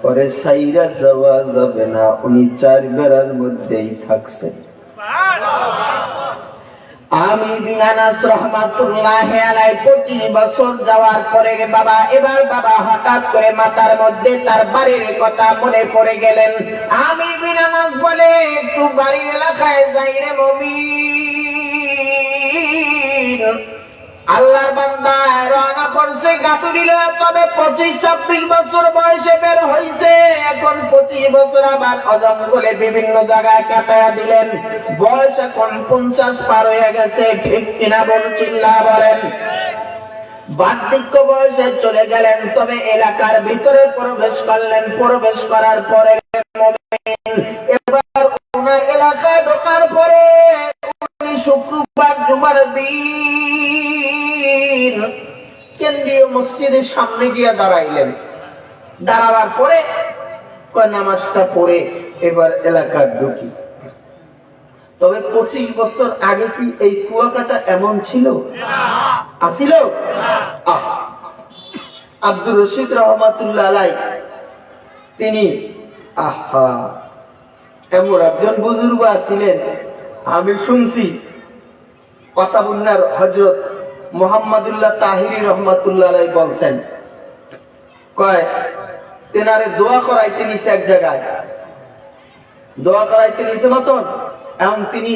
পরে সাইরা যাওয়া যাবে না, উনি 4 বেড়ার মধ্যেই থাকছেন। আমির বিন আনাস রাহমাতুল্লাহি আলাইহি 25 বছর যাওয়ার পরে বাবা এবার বাবা হঠাৎ করে মাথার মধ্যে তার বাড়ির কথা মনে পড়ে গেলেন। আমির বিন আনাস বলে একটু বাড়ির এলাকায় যাই রে মুমিন। আল্লাহর বান্দা রওনা করছে গাটুরিল, তবে 25-26 বছর বয়সে বের হইছে। এখন 25 বছর আবার অজঙ্গলে বিভিন্ন জায়গায় কাটায়া দিলেন। বয়স এখন 50 পার হয়ে গেছে। ঠিক কিনা বলুন, চিল্লা বলেন। বার্ধক্য বয়সে চলে গেলেন, তবে এলাকার ভিতরে প্রবেশ করলেন। প্রবেশ করার পরে এবার ওনার এলাকায় ঢোকার পরে উনি শুক্রবার জুমার দিন কেন্দ্রীয় মসজিদের সামনে গিয়ে দাঁড়াইলেন। দাঁড়াবার পরে নামাজটা পড়ে এবার এলাকার ঢুকি। তবে 25 বছর আগে কি এই কুয়াকাটা এমন ছিল? আসিল? আব্দুর রশিদ রহমাতুল্লাহ আলাই তিনি এমন একজন বুজুর্গ ছিলেন। আমি শুনছি কথাবুন্নার হযরত মুহাম্মদুল্লাহ তাহিরি রহমাতুল্লাহ আলাই বলছেন, কয় তেনারে দোয়া করাইতে নিছে এক জায়গায়, দোয়া করাইতে নিছে মতন। এখন তিনি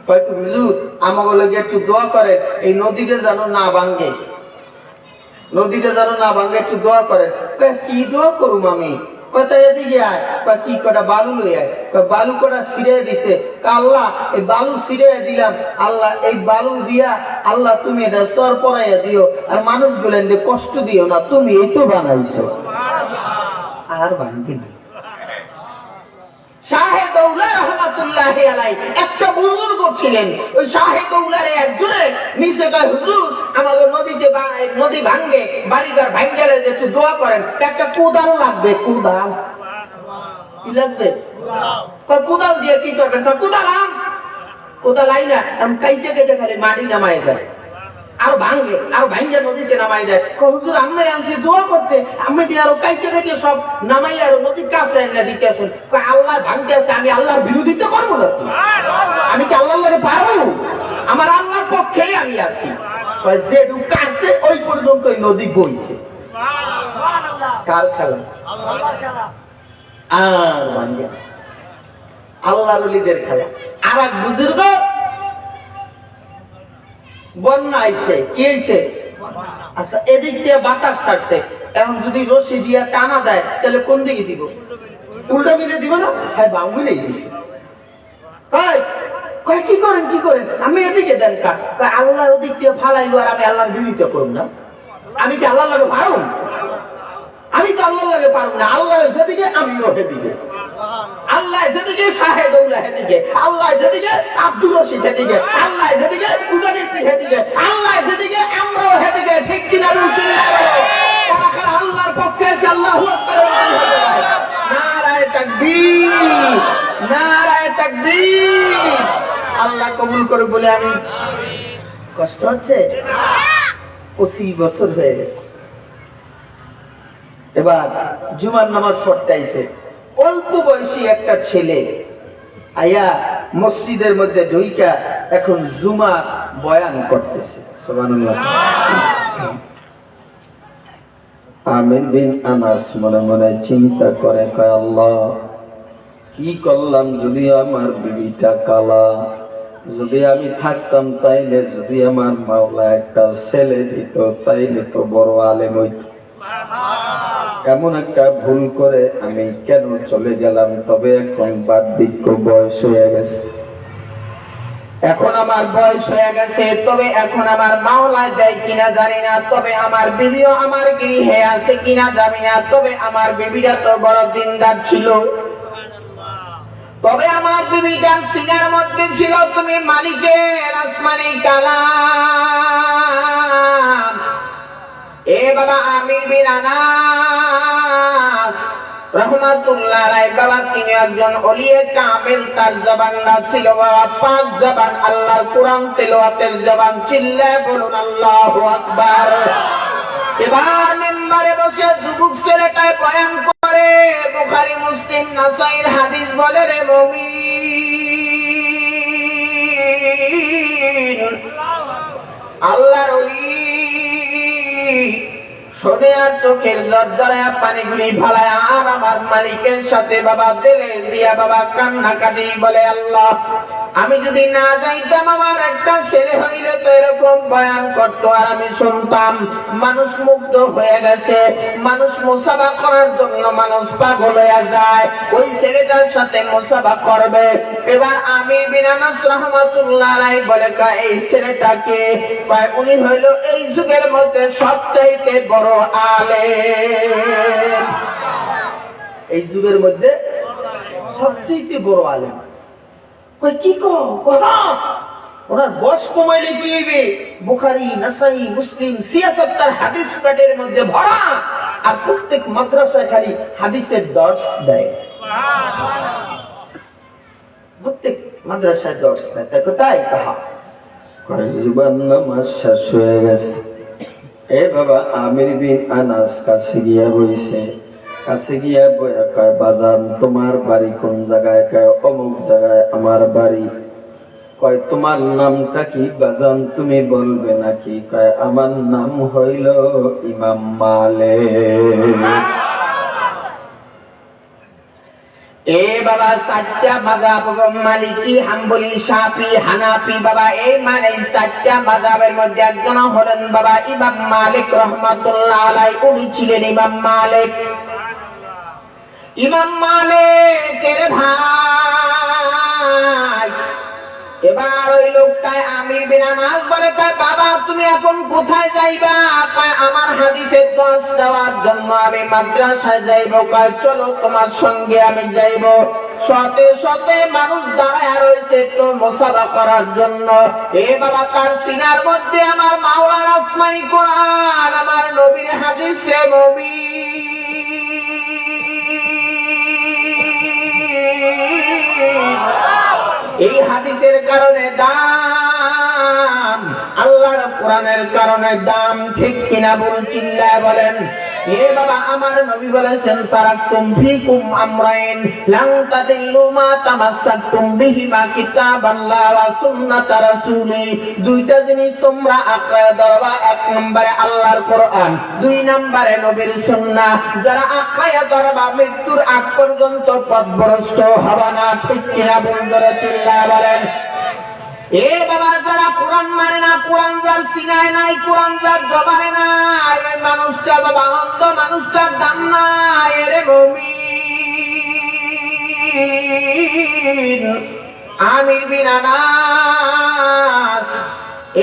হয়তো হুজুর আমাকে লগে একটু দোয়া করেন, এই নদীটা যেন না ভাঙ্গে, নদীটা যেন না ভাঙ্গে, একটু দোয়া করেন। কি দোয়া করুম আমি? এদিকে আয়। কি কটা বালু লই আয়। বালু কটা ছিড়ে দিছে। আল্লাহ এই বালু ছিড়ে দিলাম, আল্লাহ এই বালু দিয়া আল্লাহ তুমি এটা সর পড়াইয়া দিও, আর মানুষ গুলেন কষ্ট দিও না, তুমি এই তো বানাইছো। আর ভাঙ্গি না। শাহে দৌলা রহমাতুল্লাহি আলাইহি একটা বুজুর্গ ছিলেন। ওই শাহে দৌলার একজনের নিচে কয়, হুজুর আমাদের নদীতে নদী ভাঙ্গে, বাড়িঘর ভাঙ্গেলে একটু দোয়া করেন, একটা কোদাল লাগবে। কোদাল কি লাগবে? কোদাল দিয়ে কি করবেন? কোদাল আম, কোদাল আই না, আমি কাইতে কেটে খালি মাটি নামাই দেয়, আর ভাঙ্গে, আর ভাঙ্গে নদীতে নামাই দেয়। হুজুর আমি আনছি দোয়া করতে, আমি দিয়ে আরো কাইতে কেটে সব নামাই আরো নদীর কাছে এনে দিতেছেন। আল্লাহ ভাঙতে আছে, আমি আল্লাহর বিরোধিতা করবো না? আমি কি আল্লাহর লাগে পারবো? আমার আল্লাহর পক্ষেই আমি আছি। যেটু কাছে ওই পর্যন্ত নদী বইছে। কার খেলা? আর ভাঙ্গে আল্লাহর ওলিদের খেলা। আর এক বুজুর্গ বন্যা আইছে, কি হয়েছে? আচ্ছা, এদিক দিয়ে বাতাস ছাড়ছে, এখন যদি রশি দিয়া টানা দেয় তাহলে কোন দিকে দিব? উল্টা মিলে দিব না? হ্যাঁ, বাম মিলেই দিছে। কি করেন কি করেন? আমি এদিকে দেন কা? আল্লাহর ওদিক দিয়ে ফালাইলো, আর আমি আল্লাহর বিরোধিতা করব না? আমি কি আল্লাহর লাগে পারব? আমি তো আল্লাহর লাগে পারব না। আল্লাহ যেদিকে আমিও সেদিকে, আল্লাহ যেদিকে শাহে দৌলা সেদিকে, আল্লাহ যেদিকে আব্দুর রশিদ সেদিকে, আল্লাহ যেদিকে উজানির পীর সেদিকে, আল্লাহ যেদিকে আমরাও সেদিকে। ঠিক কিনা বলছেন? আল্লাহর পক্ষে আছে। আল্লাহু আকবার। নারায়ে তাকবীর, নারায়ে তাকবীর। আল্লাহ কবুল করে বলে আমি। কষ্ট হচ্ছে? 25 বছর হয়ে গেছে। এবার জুমার নামাজ পড়তে আইছে অল্প বয়সী একটা ছেলে, আয়া মসজিদের মধ্যে ঢুইকা এখন জুমা বয়ান করতেছে। সুবহানাল্লাহ। আমির বিন আনাস মনে মনে চিন্তা করে, কয় আল্লাহ কি করলাম? যদি আমার বিবিটা কালা, যদি আমি থাকতাম তাইলে, যদি আমার মাওলা একটা ছেলে দিত তাইলে তো বড় আলেম হইত। এমন একটা ভুল করে আমি কেন চলে গেলাম? তবে এখন বার্ধক্য বয়স হয়ে গেছে, এখন আমার বয়স হয়ে গেছে, তবে এখন আমার মাওলা যায় কিনা জানি না, তবে আমার বিবিও আমার গৃহে আছে কিনা জানি না, তবে আমার বিবিটা তো বড় দিনদার ছিল, তবে আমার বিবিটার সিনার মধ্যে ছিল তুমি মালিকের আসমানি কালাম। এ বাবা আমির বিন আনাস রহমাতুল্লাহ আলাইহি বাবা, তিনি একজন ওলিয়ে কামেল। তার জবানটা ছিল বাবা পাক জবান, আল্লাহর কোরআন তেলাওয়াতের জবান। চিল্লায়ে বলুন আল্লাহু আকবার। এবার মিম্বারে বসে যুবক ছেলেটায় বয়ান করে, বুখারী মুসলিম নাসাইর হাদিস বলে, রে মুমিন, আল্লাহর ওলি শোনে আর চোখের জর্জরায়া পানিগুলি ফালায় আর আমার মালিকের সাথে বাবা দিলে দিয়া বাবা কান্নাকাটি বলে, আল্লাহ আমি যদি না যাইতাম আমার একটা ছেলে হইলে তো এরকম বয়ান করতো আর আমি শুনতাম। মানুষ মুগ্ধ হয়ে গেছে, মানুষ মুসাফা করার জন্য মানুষ পাগল হয়ে যায়, ওই ছেলেটার সাথে মুসাফা করবে। এবার আমির বিন আনাস রাহমাতুল্লাহ আলাইহি বলে, এই ছেলেটাকে উনি হইল এই যুগের মধ্যে সবচাইতে বড় আলেম, এই যুগের মধ্যে সবচেয়ে বড় আলেম। কি ওনার বয়স কমাইলে কি হইবে? বুখারী, নাসাই, মুসলিম, ৭৬ হাদিস পেটের মধ্যে ভরা, আর প্রত্যেক মাদ্রাসায় খালি হাদিসের দর্স দেয়। প্রত্যেক মাদ্রাসায় দর্স দেয়। তাই কোথায় কাহা জীবন নামাজ শেষ হয়ে গেছে। এ বাবা আমির বিন আনাস কাছে গিয়া বইছে, কাছে গিয়া বইয়া কয়, বাজান তোমার বাড়ি কোন জায়গায়? কয় অমুক জায়গায় আমার বাড়ি। কয় তোমার নামটা কি বাজান, তুমি বলবে নাকি? কয় আমার নাম হইল ইমাম মালিক। এ বাবা ৪টা মাযহাব, মালিকি, হাম্বলি, শাফি, হানাফি, বাবা এই মানে ৪টা মাযহাবের মধ্যে একজন হলেন বাবা ইমাম মালিক রাহমাতুল্লাহ আলাইহি। উনি ছিলেন ইমাম মালিক। ইমাম মালিকের ভাই। এবার ওই লোকটায় আমির বিন আনাস বলে, বাবা তুমি এখন কোথায় যাইবা? আমার হাদিসের দর্স দেওয়ার জন্য আমি মাদ্রাসায় যাইব। চলো তোমার সঙ্গে আমি যাইব। শতে শতে মানুষ দাঁড়ায় রয়েছে তো মুসাফা করার জন্য। এ বাবা তার সিনার মধ্যে আমার মাওলার আসমানি কোরআন, আমার নবীর হাদিসে এই হাদিসের কারণে দাম, আল্লাহর কোরআনের কারণে দাম। ঠিক কিনা বল? চিল্লায় বলেন। এ বাবা আমার নবী বলেছেন, তারাকতুম ফিকুম আমরাইন লান তাদিল্লু মা তামাসসাকতুম বিহিমা কিতাবাল্লাহ ওয়া সুন্নাত রাসূলি। দুইটা জিনিস তোমরা আঁকড়ে ধরবা, এক নম্বরে আল্লাহর কোরআন, দুই নম্বরে নবীর সুন্নাহ। যারা আঁকড়ে ধরবা মৃত্যুর আগ পর্যন্ত পথভ্রষ্ট হবে না। ঠিক কিনা বন্ধুরা চিল্লায় বলেন। এ বাবা যারা কোরআন মানে না, কোরআন যার সিনায় নাই, কোরআন যার জবানে নাই, এই মানুষটা বাবা অন্ধ, মানুষটার দাম নাই। রে মুমিন আমির বিন আনাস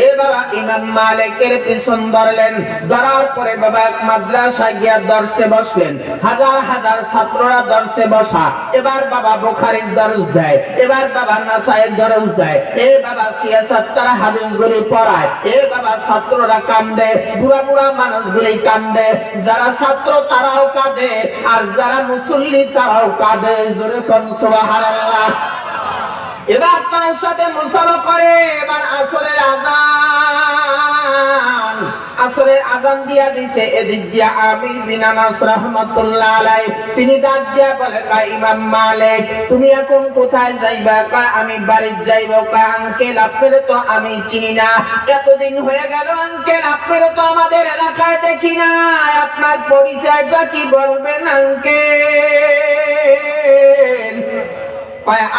এ বাবা ইমাম মালিকের পিছন ধরলেন। ধরার পরে বাবা এক মাদ্রাসায় গিয়া দর্শে বসলেন। হাজার হাজার ছাত্ররা দর্শে বসা। এবার বাবা বুখারীর দর্শ দেয়, এবার বাবা নাসাইয়ের দর্শ দেয়, এ বাবা ৭৬ হাদিসগুলি পড়ায়। এ বাবা ছাত্ররা কান্দে, বুড়া বুড়া মানুষগুলি কান্দে। যারা ছাত্র তারাও কাঁদে, আর যারা মুসল্লি তারাও কাঁদে। জোরে কোন সুবহানাল্লাহ। এবার তার সাথে মুসাফা করে। এবার আসরের আযান দিয়া দিছে। এদিক দিয়া আমির বিন আনাস রাহমাতুল্লাহ আলাইহি তিনি ডাক দিয়া বলে, ইমাম মালিক তুমি এখন কোথায় যাইবা? আমি বাড়ি যাইব। আঙ্কেল আপনারে তো আমি চিনি না, এতদিন হয়ে গেল আঙ্কেল আপনারে তো আমাদের এলাকায় দেখি না, আপনার পরিচয়টা কি বলবেন আঙ্কেল?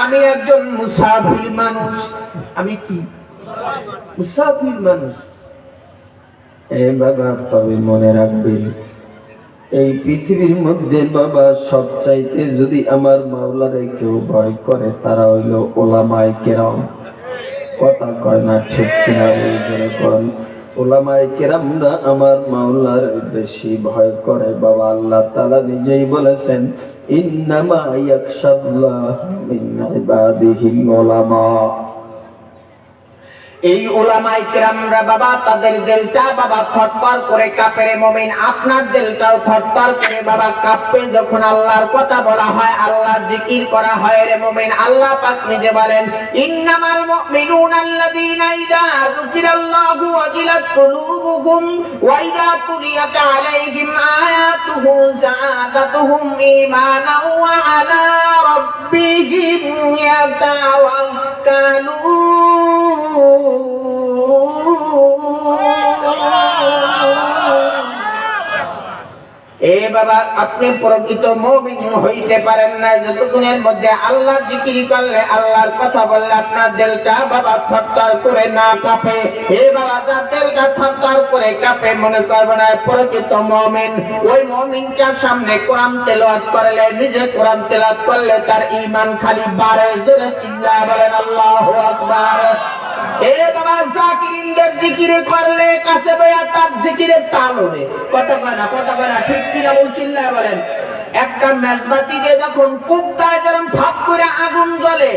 আমি একজন মুসাফির মানুষ। আমি কি মুসাফির মানুষ? এ বাবা তবে মনে রাখবেন, এই পৃথিবীর মধ্যে বাবা সবচাইতে যদি আমার মাওলারে কেউ ভয় করে তারা হইল ওলামায়ে কেরাম। কথা কয় না ঠিক কিনা? বলেন ওলামায়ে কেরামরা আমার মাওলার বেশি ভয় করে। বাবা আল্লাহ তাআলা নিজেই বলেছেন, ইন্নামা ইয়াখশাল্লাহ মিন ইবাদিহিল উলামা। এই উলামায়ে কেরামরা বাবা তাদের দিলটা বাবা থরথর করে কাঁপে। রে মুমিন আপনার দিলটাও থরথর করে বাবা কাঁপে যখন আল্লাহর কথা বলা হয়, আল্লাহর জিকির করা হয়। রে মুমিন আল্লাহ পাক নিজে বলেন, ইন্নামাল মুমিনুনা আল্লাযীনা ইযা যুকিরাল্লাহু ওয়াজিলাত কুলুবুহুম ওয়া ইযা তুলিয়াত আলাইহিম আয়াতুহু যাদাতুহুম ঈমানান ওয়া আলা রাব্বিহিম ইয়াতাওয়াক্কালুন। বাবা আপনি প্রকৃত মুমিন হইতে পারেন না যতক্ষণের মধ্যে আল্লাহর জিকির করলে, আল্লাহর কথা বললে আপনার দিলটা বাবা থরথর করে না কাঁপে। হে বাবা, যার দিলটা থরথর করে কাঁপে মনে করবে না প্রকৃত মুমিন। ওই মুমিনটার সামনে কোরআন তেলাওয়াত করলে, নিজে কোরআন তেলাওয়াত করলে তার ঈমান খালি বাড়ে। জোরে চিল্লায়া বলেন আল্লাহু আকবার। এ বাবা, জাকিরিনদের জিকির করলে কাছে বইয়া তার জিকিরের তাল ওঠে। কথা কয় না, ঠিক কিনা চিল্লায়া বলেন। একটা মেজবাতিতে যখন কুপ্তায় যেরকম ভাব করে আগুন জ্বলে,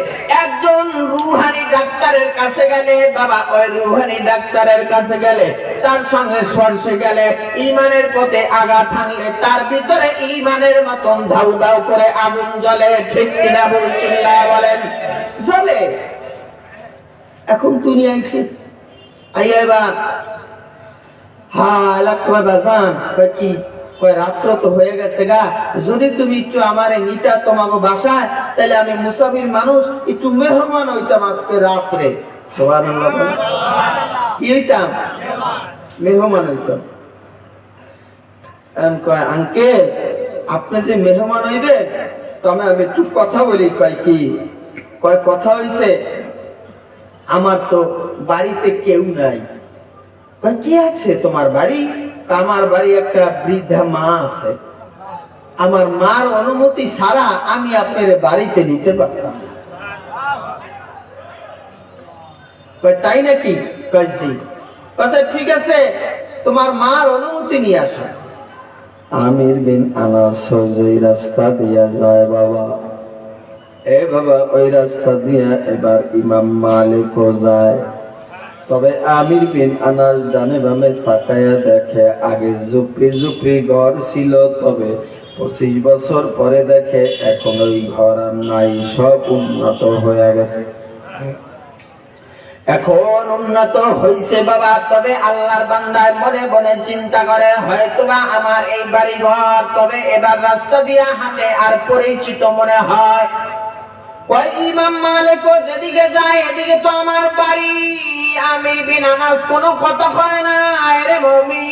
একজন রুহানি ডাক্তারের কাছে গেলে বাবা, ওই রুহানি ডাক্তারের কাছে গেলে, তার সঙ্গে স্পর্শে গেলে, ঈমানের পথে আঘাত হানলে তার ভিতরে ঈমানের মতন ধাউ ধাউ করে আগুন জ্বলে। ঠিক কিনা চিল্লায়া বলেন। জ্বলে। এখন তুমি আইছে আইবা বাজান কি কয়, রাত্র তো হয়ে গেছে গা, যদি তুমি একটু আমারে নিতা তোমাকে বাসায়, তাহলে আমি মুসাফির মানুষ, একটু মেহমান হইতাম আজকে রাত্রে। সুবহানাল্লাহ। কি হইতাম? মেহমান হইতাম। কয় আঙ্কেল, আপনি যে মেহমান হইবে, তবে আমি একটু কথা বলি। কয় কি? কয় কথা হইছে, আমার তো বাড়িতে কেউ নাই। কি আছে তোমার বাড়ি? আমার বাড়ি একটা বৃদ্ধা মা আছে, আমার মার অনুমতি ছাড়া আমি আপনার বাড়িতে নিতে পারতাম না। তাই নাকি? কথা ঠিক আছে, তোমার মার অনুমতি নিয়ে আসো। আমির বিন আনাস যেই রাস্তা দিয়া যায় বাবা, এ বাবা, ওই রাস্তা দিয়ে এবার ইমাম মালিকও যায়। তবে আমির বিন আনাস ডানে বামে তাকায়া দেখে আগে ঝুপড়ি ঝুপড়ি ঘর ছিল, তবে 25 বছর পরে দেখে এখন ওই ঘর আর নাই, সব উন্নত হয়ে গেছে। এখন উন্নত হইছে বাবা, তবে আল্লাহর বান্দায় মনে মনে চিন্তা করে, হয়তোবা আমার এই বাড়ি ঘর, তবে এবার রাস্তা দিয়া হাঁটে আর পরিচিত মনে হয়। ওই ইমাম মালিক যেদিকে যায় এদিকে তো আমার বাড়ি। আমির বিন আনাস কোনো কথা কয় না। রে মুমিন,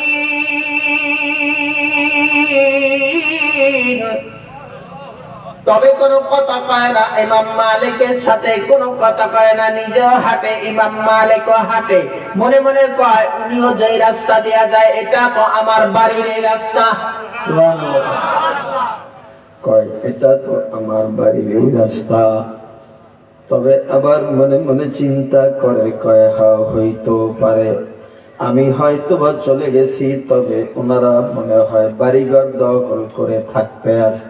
তবে কোনো কথা কয় না। ইমাম মালিকের সাথে কোনো কথা কয় না, নিজেও হাঁটে, ইমাম মালিকও হাঁটে। মনে মনে কয়, উনিও যেই রাস্তা দেয়া যায়, এটা তো আমার বাড়ির এই রাস্তা। কয়, এটা তো আমার বাড়ির এই রাস্তা। তবে আবার মনে মনে চিন্তা করে, কয় হইতো পারে আমি হয়তো বা চলে গেছি, তবে ওনারা মনে হয় বাড়িঘর দখল করে থাকতে আছে,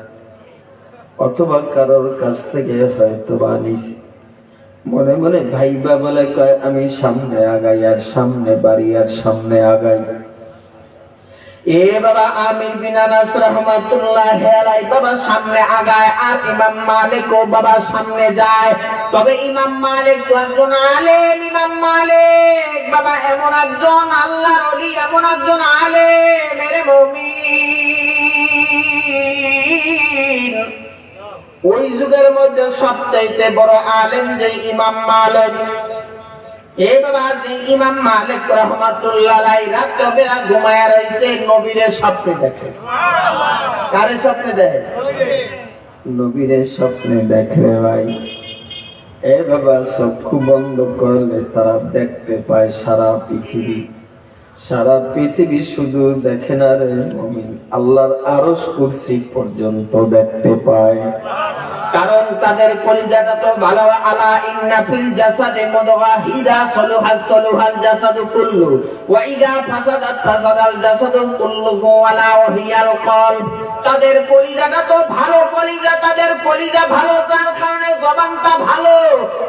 অথবা কারোর কাছ থেকে হয়তো বা নিছে। মনে মনে ভাইবা বলে, কয় আমি সামনে আগাই, আর সামনে বাড়ি, আর সামনে আগাই। এ বাবা, আমির বিন আনাস রাহমাতুল্লাহি আলাইহি বাবা সামনে আগায়, আর ইমাম মালিকও বাবা সামনে যায়। তবে ইমাম মালিক তো একজন আলেম। ইমাম মালিক বাবা এমন একজন আল্লাহর ওলি, এমন একজন আলেম। মেরে মুমিন, ওই যুগের মধ্যে সবচাইতে বড় আলেম যে ইমাম মালিক। এ বাবা, যে ইমাম মালিক রাহমাতুল্লাহ আলাইহি রাতবেলা ঘুমায়া রইছে, নবীরে স্বপ্নে দেখে। কারে স্বপ্নে দেখে? নবীরে স্বপ্নে দেখে ভাই। এ বাবা, চক্ষু বন্ধ করলে তারা দেখতে পায় সারা পৃথিবী। সারা পৃথিবী শুধু দেখে না রে মুমিন, আল্লাহর আরশ কুরসি পর্যন্ত দেখতে পায়। কারণ তাদের কলিজাটা তো ভালো। আলা ইন্না ফিল জাসাদি মুদগা ইযা সালুহা সালুহাল জাসাদু কুল্লু ওয়া ইযা ফাসাদাত ফাসাদাল জাসাদু কুল্লুহু আলা ওয়াহিয়াল কলব। তাদের কলিজাটা তো ভালো কলিজা, তাদের কলিজা ভালো, তার কারণে জবানটা ভালো।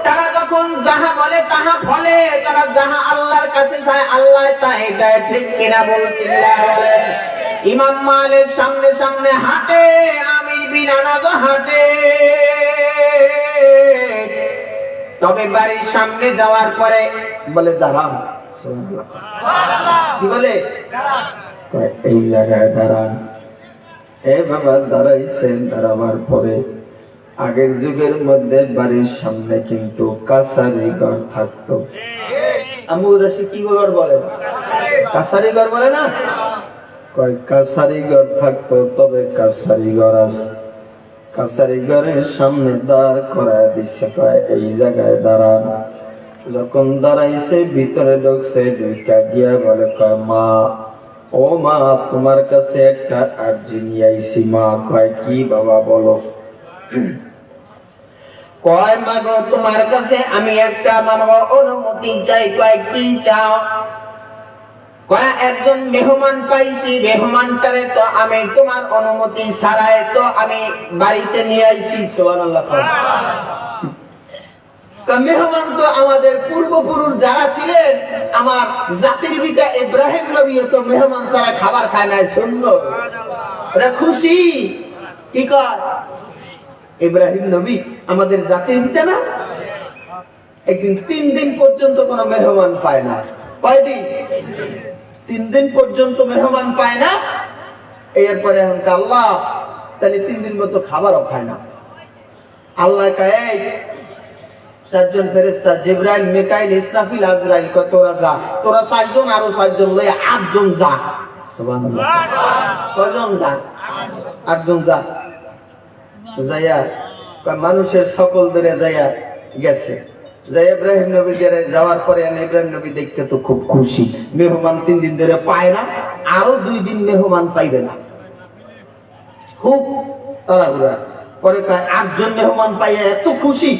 তারা যখন যাহা বলে তাহা ফলে, তারা যাহা আল্লাহর কাছে চায় আল্লাহ তাই দেয়। ঠিক কিনা বলেন? ইমাম মালিক সামনে সামনে হাঁটে, আমির বিন আনাস হাঁটে। তবে বাড়ির সামনে যাওয়ার পরে বলে, দাঁড়ান। কি বলে? এই জায়গায় দাঁড়ান। এ বাবা, দাঁড়াইছেন। দাঁড়াবার পরে আগের যুগের মধ্যে বাড়ির সামনে কিন্তু কাছারি ঘর থাকতো। আমু দাসী কি ঘর বলে? কাছারি ঘর বলে না? কয় কাছারি ঘর থাকতো, তবে কাছারি ঘর আছে। কাছারি ঘরের সামনে দাঁড় করায় দিচ্ছে, কয় এই জায়গায় দাঁড়ান। যখন দাঁড়াইছে ভিতরে ঢুকছে, ঢুকা গিয়া বলে কয় মা, ও মা, তোমার কাছে একটা আর্জি নিয়ে আইছি মা। কয় কি বাবা বলো। কয় মা গো, তোমার কাছে আমি একটা মানব অনুমতি চাই। কয় কি চাও? কয় একজন মেহমান পাইছি, মেহমানটারে তো আমি তোমার অনুমতি ছাড়াই তো আমি বাড়িতে নিয়ে আইছি। সুবহানাল্লাহ। মেহমান তো আমাদের পূর্বপুরুষ যারা ছিলেন, আমার জাতির পিতা ইব্রাহিম নবী তো মেহমান ছাড়া খাবার খায় নাই। শুনলো এটা খুশি। কি কয়? ইব্রাহিম নবী আমাদের জাতির পিতা না? একদিন 3 দিন পর্যন্ত কোনো মেহমান পায় না। কয়দিন? 3 দিন পর্যন্ত মেহমান পায় না। এরপরে এখন আল্লাহ তাহলে 3 দিন মতো খাবারও খায় না। আল্লাহ কয় 4 জন ফেরেশতা জিবরাইল, মিকাইল, ইসরাফিল, আজরাইল, কয় তোরা যা, তোরা 4 জন আরো 4 জন লয়ে 8 জন যা। সুবহানাল্লাহ। কয়জন যা? 8 জন যা। যাইয়া মানুষের সকল ধরে যাইয়া গেছে। যাই ইব্রাহিম নবী যাওয়ার পরে ইব্রাহিম নবী দেখতে তো খুব খুশি। মেহমান 3 দিন ধরে পায় না, আরো 2 দিন মেহমান পাইবে না। খুব তাড়াহুড়া পরে 8 জন মেহমান পাইয়া এত খুশি,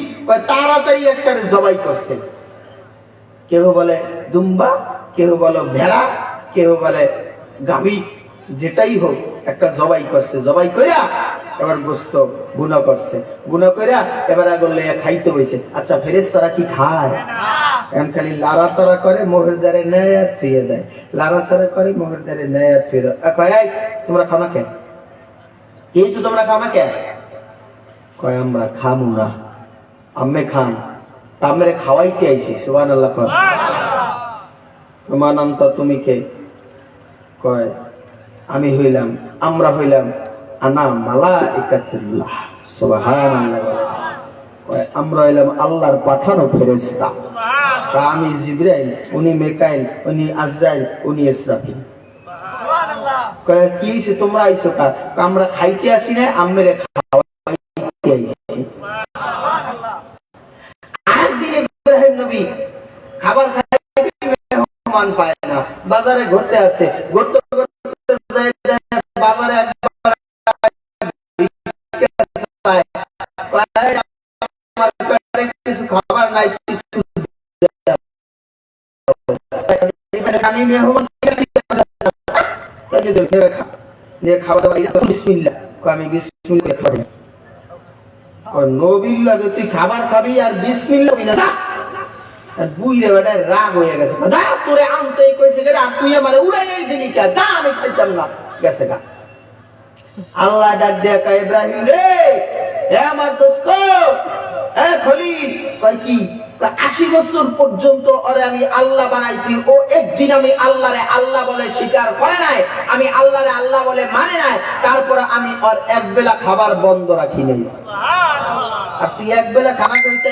তাড়াতাড়ি একটা জবাই করছে। কেউ বলে দুম্বা, কেউ বলে ভেড়া, কেউ বলে গাভী, যেটাই হোক একটা জবাই করছে। জবাই কইরা এবার গোস্ত গুনা করছে। গুনা কইরা এবার আগুন লইয়া খাইতে হইছে। আচ্ছা ফেরেশতারা কি খায়? এখন খালি লাড়াচাড়া করে, মোহের দ্বারে নেয় আর থুয়ে দেয়। লাড়াচাড়া করে, মোহের দ্বারে নেয় আর থুয়ে দেয়। কয় তোমরা খাও না কেন? কিছু তোমরা খাও না কেন? কয় আমরা খামু না, আম্মে খান। আমরা খাওয়াইতে আইছি। সুবহানাল্লাহ। তোমার নাম তো তুমি কে? কয় আমি হইলাম, আমরা হইলাম আনা মালাইকাতুল্লাহ। সুবহানাল্লাহ। কয় আমরা হইলাম আল্লাহর পাঠানো ফেরেশতা। আমি জিবরাইল, উনি মিকাইল, উনি আজরাইল, উনি ইসরাফিল। সুবহানাল্লাহ। কয় কি হইছে তোমরা আইছো কা? আমরা খাইতে আসি না, আমরে খাওয়াইতে আইছি। সুবহানাল্লাহ। আরেকদিন ইব্রাহিম নবী খাবার খাইতে মেহমান পায় না, বাজারে ঘুরতে আসে। ঘুরতে বাজারে কিছু খাবার নাই, কিছু আমি মেহমান খাওয়া দাওয়া বিসমিল্লাহ। আমি বিসমিল্লাহ খাবো। নবীর লাগে তুই খাবার খাবি আর বিসমিল্লাহ বিনা যা। বুইরে বেটা রাগ হয়ে গেছে। তোরে আনতে কইছে তুই আমার উড়াই দিলি কা, যা আমি খাইতাম না। গেছে গা। আল্লাহ ডাক দেয়া কয় ইব্রাহিম রে, হে আমার দোস্ত, হে খলিল, কয় কি? 80 বছর পর্যন্ত ওরে আমি আল্লাহ বানাইছি, ও একদিন আমি আল্লাহরে আল্লাহ বলে স্বীকার করে নাই, আমি আল্লাহরে আল্লাহ বলে মানে নাই। তারপরে আমি ওর এক বেলা খাবার বন্ধ রাখি নাই। আর তুই এক বেলা খানা খাইতে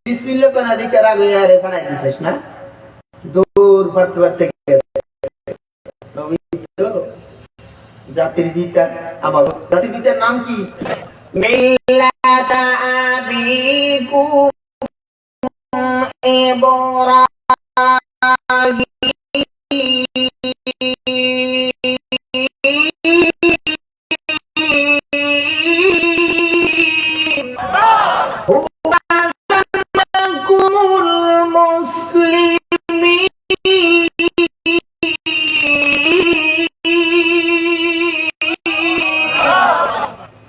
বিসমিল্লাহ কোন দিকে রাগ হয়ে আরে বানাই দিছিস না? দূর পারতে পারতে জাতির পিতা, আমার জাতির পিতার নাম কি? মিল্লাতা আবিকুম ইব্রাহিম।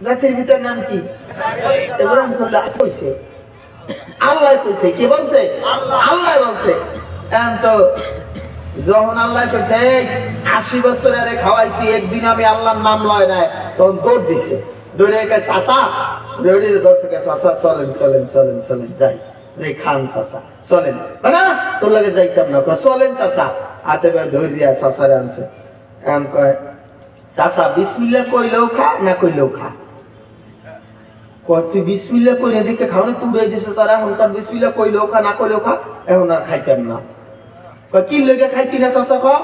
জাতির পিতার নাম কি? আল্লাহ কইছে। কি বলছে? আল্লাহ বলছে। তো যখন আল্লাহ কইছে 80 বছর আরে খাওয়াইছি, একদিন আমি আল্লাহর নাম লয় নাই, তখন দৌড় দিছে। দৌড়ে গেছে চাচা, দৌড়ে দর্শকে চাচা চলেন চলেন চলেন চলেন যাই, যে খান চাচা চলেন। না তোর লাগে যাইতাম না, চলেন চাচা। হাতে ধরে দিয়া চাচারে আনছে। এখন কয় চাচা বিসমিল্লাহ কইলেও খা, না কইলেও খা। তুই বিসমিল্লাহ কইলে দিকে খাও না, তুমি দিছো তারা এখন তার বিসমিল্লাহ কইলেও খা, না কইলেও খা। এখন আর খাইতাম না। কি লেগে খাইতি না চাচা?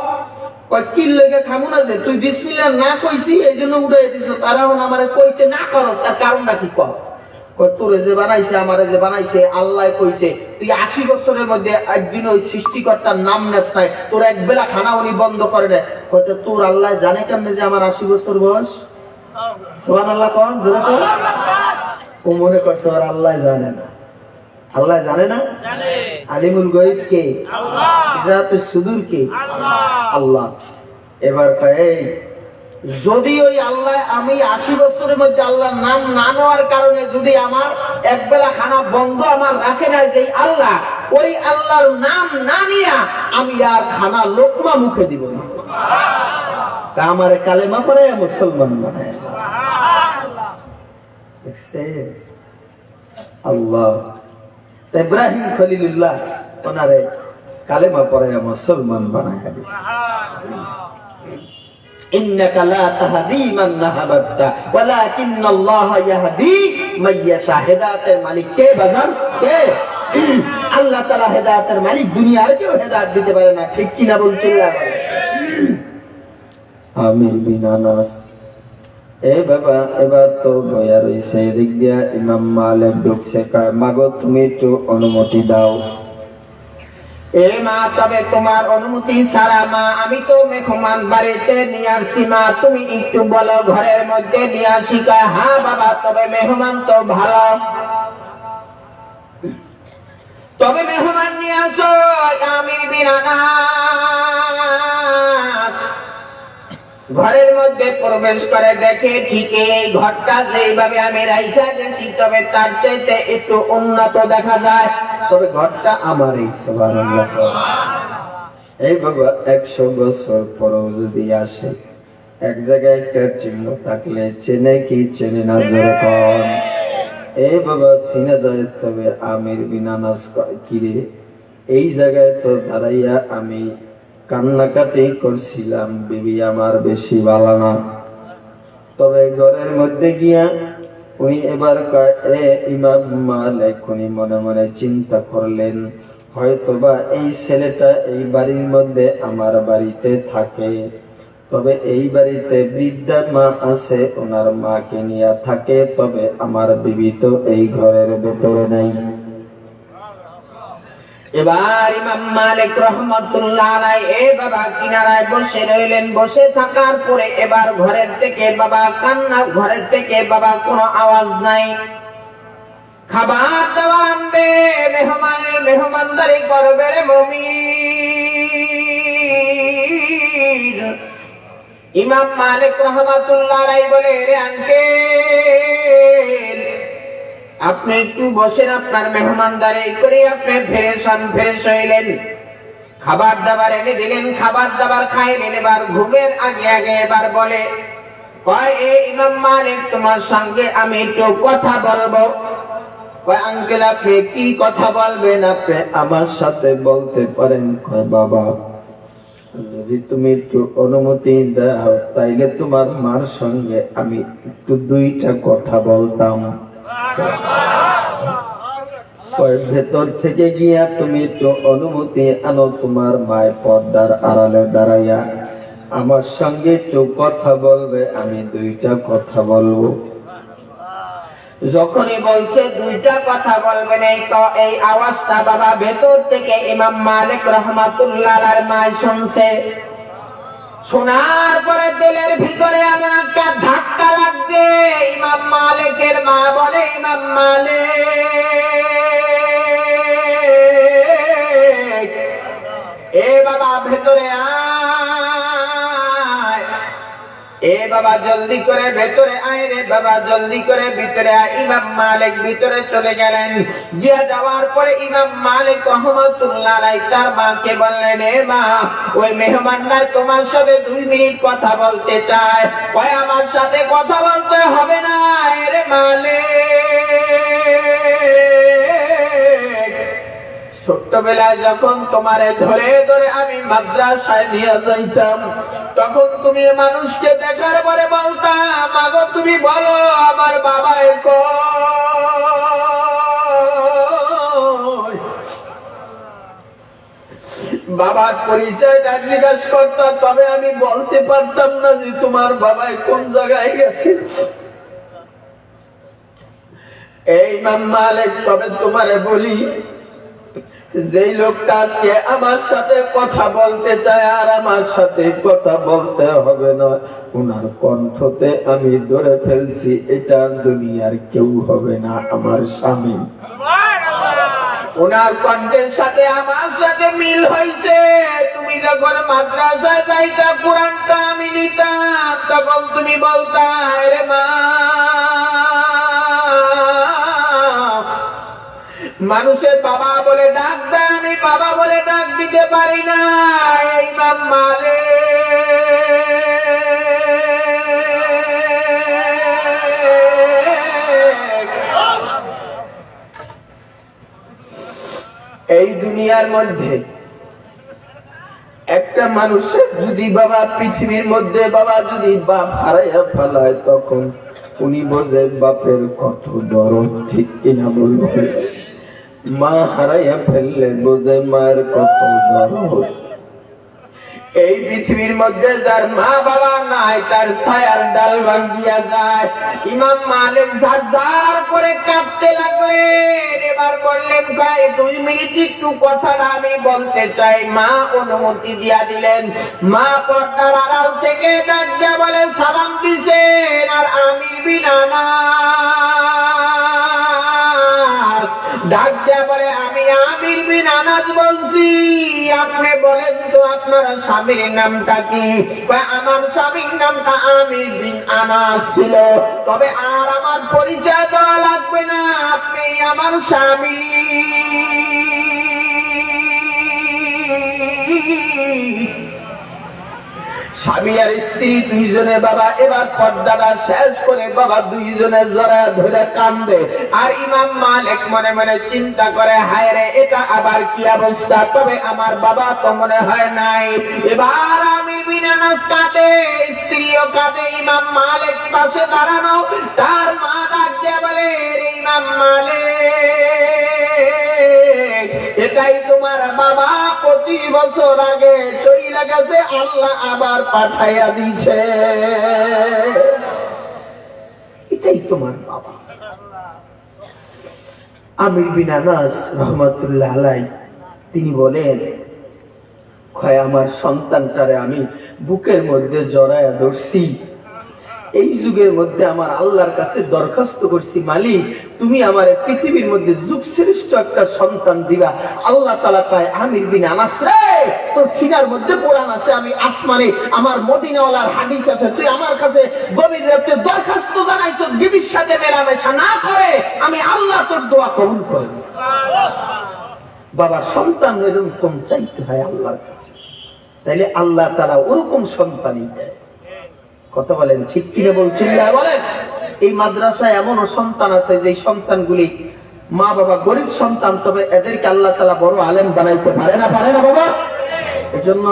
কয় কি লেগে খামু না যে তুই বিসমিল্লাহ না কইছি এই জন্য উঠাই দিছ, তারা আমারে কইতে না করস, তার কারণটা কি কর? তোরে যে বানাইছে আমারে যে বানাইছে আল্লাহ কইছে তুই 80 বছরের মধ্যে একদিন ওই সৃষ্টিকর্তার নাম নেস নাই, তোর এক বেলা খানা উনি বন্ধ করে দেয়। কইতে তোর আল্লাহ জানে কেমনে যে আমার 80 বছর বয়স? সুবহানাল্লাহ কোন জোরে কোন? ও মনে করছে আর আল্লাহ জানে না। আল্লাহ জানে না? জানে। আলিমুল গায়ব কে? আল্লাহ। জাতুস সুদূর কে? আল্লাহ। আল্লাহ। এবার কয় যদি ওই আল্লাহ আমি 80 বছরের মধ্যে আল্লাহর নাম না নেওয়ার কারণে যদি আমার একবেলা খানা বন্ধ আমার রাখে না, যে আল্লাহ ওই আল্লাহর নাম না নিয়া আমি আর খানা লোকমা মুখে দিব না। আমার কালেমা পড়ে মুসলমান বানায়। আল্লাহ ইব্রাহিম খলিলুল্লাহ ওনারে কালেমা পড়ে মুসলমান বানায়। ইন্নাকা লা তাহদি মান আহবাবতা ওয়ালাকিন্নাল্লাহা ইয়াহদি মান ইয়াশা। হেদায়েতের মালিক কে বাজান? কে? আল্লাহ তাআলা হেদায়েতের মালিক, দুনিয়ার কেউ হেদায়েত দিতে পারে না, ঠিক কি না বলছিলাম? আমির বিন আনাস এ বাবা এবার তো বয়া রইছে, এদিক দিয়া ইমাম মালিক ঢুকছে, কয় মাগো তুমি একটু অনুমতি দাও। এ মা তবে তোমার অনুমতি ছাড়া মা আমি তো মেহমান বাড়িতে নিয়ে আসছি, মা তুমি একটু বলো ঘরের মধ্যে নিয়ে আসি। কয় হ্যাঁ বাবা, তবে মেহমান তো ভালো, তবে মেহমান নিয়ে আসো। আমির বিন আনাস ঘরের মধ্যে প্রবেশ করে দেখে ঠিক এই ঘরটা যেইভাবে আমি রাইখা গেছি তবে তার চাইতে একটু উন্নত দেখা যায়, তবে ঘরটা আমারই। সুবহানাল্লাহ। এই বাবা 100 বছর পরেও যদি আসে এক জায়গায় একটা চিহ্ন থাকলে চেনে কি চেনে না জোরে কোন? এই বাবা চিনে যায়। তবে আমির বিন আনাস কয় কিরে এই জায়গায় তো দাঁড়াইয়া আমি কান্নাকাটি করছিলাম, বিবি আমার বেশি ভালো না। তবে ঘরের মধ্যে গিয়া উনি এবার কয় এ ইমাম মালিক উনি মনে মনে চিন্তা করলেন হয়তোবা এই ছেলেটা এই বাড়ির মধ্যে আমার বাড়িতে থাকে, তবে এই বাড়িতে বৃদ্ধা মা আছে, ওনার মাকে নিয়ে থাকে, তবে আমার বিবি তো এই ঘরের ভেতরে নাই। এবার ইমাম মালিক রহমাতুল্লাহ আলাইহি এ বাবা কিনারায় বসে রইলেন। বসে থাকার পরে এবার ঘরের থেকে বাবা কান্না, ঘরের থেকে বাবা কোনো আওয়াজ নাই। খাবার দাবার আনবে, মেহমানের মেহমানদারি করবে রে মুমিন। ইমাম মালিক রহমাতুল্লাহ আলাইহি বলে রে আঙ্কেল আপনি একটু বসেন, আপনার মেহমানদারি করে আপনি ফ্রেশ হইলেন, খাবার দাবার এনে দিলেন, খাবার দাবার খাইলেন। এবার ঘুমের আগে আগে এবার বলে কয় এ ইমাম মালিক তোমার সঙ্গে আমি একটু কথা বলবো। কয় আঙ্কেল আপনি কি কথা বলবেন? আপনি আমার সাথে বলতে পারেন। কয় বাবা যদি তুমি একটু অনুমতি দাও তাইলে তোমার মার সঙ্গে আমি একটু দুইটা কথা বলতাম। ভেতর থেকে গিয়া তুমি একটু অনুমতি আনো, তোমার মায়ের পর্দার আড়ালে দাঁড়াইয়া আমার সঙ্গে একটু কথা বলবে, আমি দুইটা কথা বলবো। যখনই বলছে দুইটা কথা বলবেন এই আওয়াজটা বাবা ভেতর থেকে ইমাম মালিক রহমাতুল্লাহ আলাইহির মা শুনছে। শোনার পরে দিলের ভিতরে এমন একটা ধাক্কা লাগছে। ইমাম মালিকের মা বলে ইমাম মালিক এ বাবা ভেতরে আয়, এ বাবা জলদি করে ভেতরে আয় রে বাবা, জলদি করে ভিতরে আয়। ইমাম মালিক ভিতরে চলে গেলেন। গিয়ে যাওয়ার পরে ইমাম মালিক রহমাতুল্লাহ আলাইহি তার মাকে বললেন এ মা ওই মেহমানটা তোমার সাথে 2 মিনিট কথা বলতে চায়। ওই আমার সাথে কথা বলতে হবে না রে মালিক, ছোট্টবেলায় যখন তোমারে ধরে ধরে আমি মাদ্রাসায় নিয়ে যাইতাম তখন তুমি মানুষকে দেখার পরে বলতাম মাগো তুমি বলো আমার বাবা কই। বাবার পরিচয়টা জিজ্ঞাসা করতাম, তবে আমি বলতে পারতাম না যে তোমার বাবাই কোন জায়গায় গেছে। এই ইমাম মালিক, তবে তোমারে বলি, যেই লোকটা আজকে আমার সাথে কথা বলতে চায় আর আমার সাথে কথা বলতে হবে না, উনার কণ্ঠতে আমি ধরে ফেলছি এটা দুনিয়ার কেউ হবে না, আমার স্বামী। ওনার কণ্ঠের সাথে আমার সাথে মিল হয়েছে। তুমি যখন মাদ্রাসায় যাইতা কোরআনটা আমি নিতাম, তখন তুমি বলতা, রে মা, মানুষের বাবা বলে ডাক দেয়, আমি বাবা বলে ডাক দিতে পারি না। এই ইমাম মালিক এই দুনিয়ার মধ্যে একটা মানুষের যদি বাবা পৃথিবীর মধ্যে বাবা যদি বাপ হারাইয়া ফেলায়, তখন উনি বোঝে বাপের কত দরদ, ঠিক কিনা বলবে? মা হারাইয়া ফেললে বোঝে মায়ের কত দরদ। এই পৃথিবীর মধ্যে যার মা বাবা নাই, তার ছায়ার ডাল ভাঙ্গিয়া যায়। ইমাম মালিক ঝারঝার করে কাঁদতে লাগলেন। এবার বললেন, ভাই 2 মিনিট একটু কথাটা আমি বলতে চাই। মা অনুমতি দিয়া দিলেন। মা পর্দার আড়াল থেকে ডাক দিয়া বলে, সালাম দিছেন আর আমির বিন আনাস ডাক দিয়া বলে, আমি আমির বিন আনাস বলছি। আপনি বলেন তো আপনার স্বামীর নামটা কি? আমার স্বামীর নামটা আমির বিন আনাস ছিল, তবে আর আমার পরিচয় দেওয়া লাগবে না, আপনি আমার স্বামী। স্বামী আর স্ত্রী দুইজনে বাবা এবার পর্দাটা শেষ করে বাবা দুইজনে জড়া ধরে কান্দে। আর ইমাম মালিক মনে মনে চিন্তা করে, হায় রে, এটা আবার কি অবস্থা? তবে আমার বাবা তো মনে হয় নাই। এবার আমির বিন আনাস কাঁদে, স্ত্রীও কাঁদে। ইমাম মালিক পাশে দাঁড়ানো, তার মা ডাক দিয়ে বলে, রে ইমাম মালিক, এটাই তোমার বাবা 25 বছর আগে চইলা গেছে, আল্লাহ আবার পাঠাইয়া দিছে। এটাই তোমার বাবা। আমির বিন আনাস রহমাতুল্লাহ আলাইহি তিনি বলেন, আমার সন্তানটারে আমি বুকের মধ্যে জড়ায়া ধরছি। এই যুগের মধ্যে আমার আল্লাহর কাছে দরখাস্ত করছি, মালিক তুমি আমার পৃথিবীর মধ্যে যুগ শ্রেষ্ঠ একটা সন্তান দিবা। আল্লাহ তাআলা কয়, আমির বিন আনাস রে, তোর সিনার মধ্যে কোরআন আছে, আমি আসমানে আমার মদিনাওয়ালার হাদিস আছে, তুই আমার কাছে গভীর রাতে দরখাস্ত জানাইছ, বিবির সাথে মেলামেশা না করে আমি আল্লাহ তোর দোয়া কবুল করব। বাবার সন্তান এরকম চাইতে হয় আল্লাহর কাছে, তাইলে আল্লাহ তাআলা ওরকম সন্তানই দেয়। কথা বলেন ঠিক কিনা বলছেন? বলেন, এই মাদ্রাসায় এমনও সন্তান আছে যে সন্তানগুলি মা বাবা গরিব সন্তান, তবে এদেরকে আল্লাহ তাআলা বড় আলেম বানাইতে পারে না, পারে না বাবা? এজন্য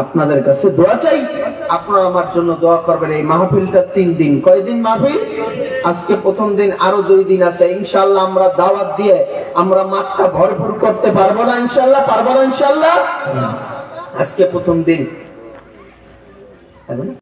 আপনাদের কাছে দোয়া চাই, আপনারা আমার জন্য দোয়া করবেন। এই মাহফিলটা 3 দিন। কয়দিন মাহফিল? আজকে প্রথম দিন, আরো 2 দিন আছে। ইনশাআল্লাহ আমরা দাওয়াত দিয়ে আমরা মাঠটা ভরপুর করতে পারবো না ইনশাআল্লাহ? পারবো না ইনশাআল্লাহ? আজকে প্রথম দিন।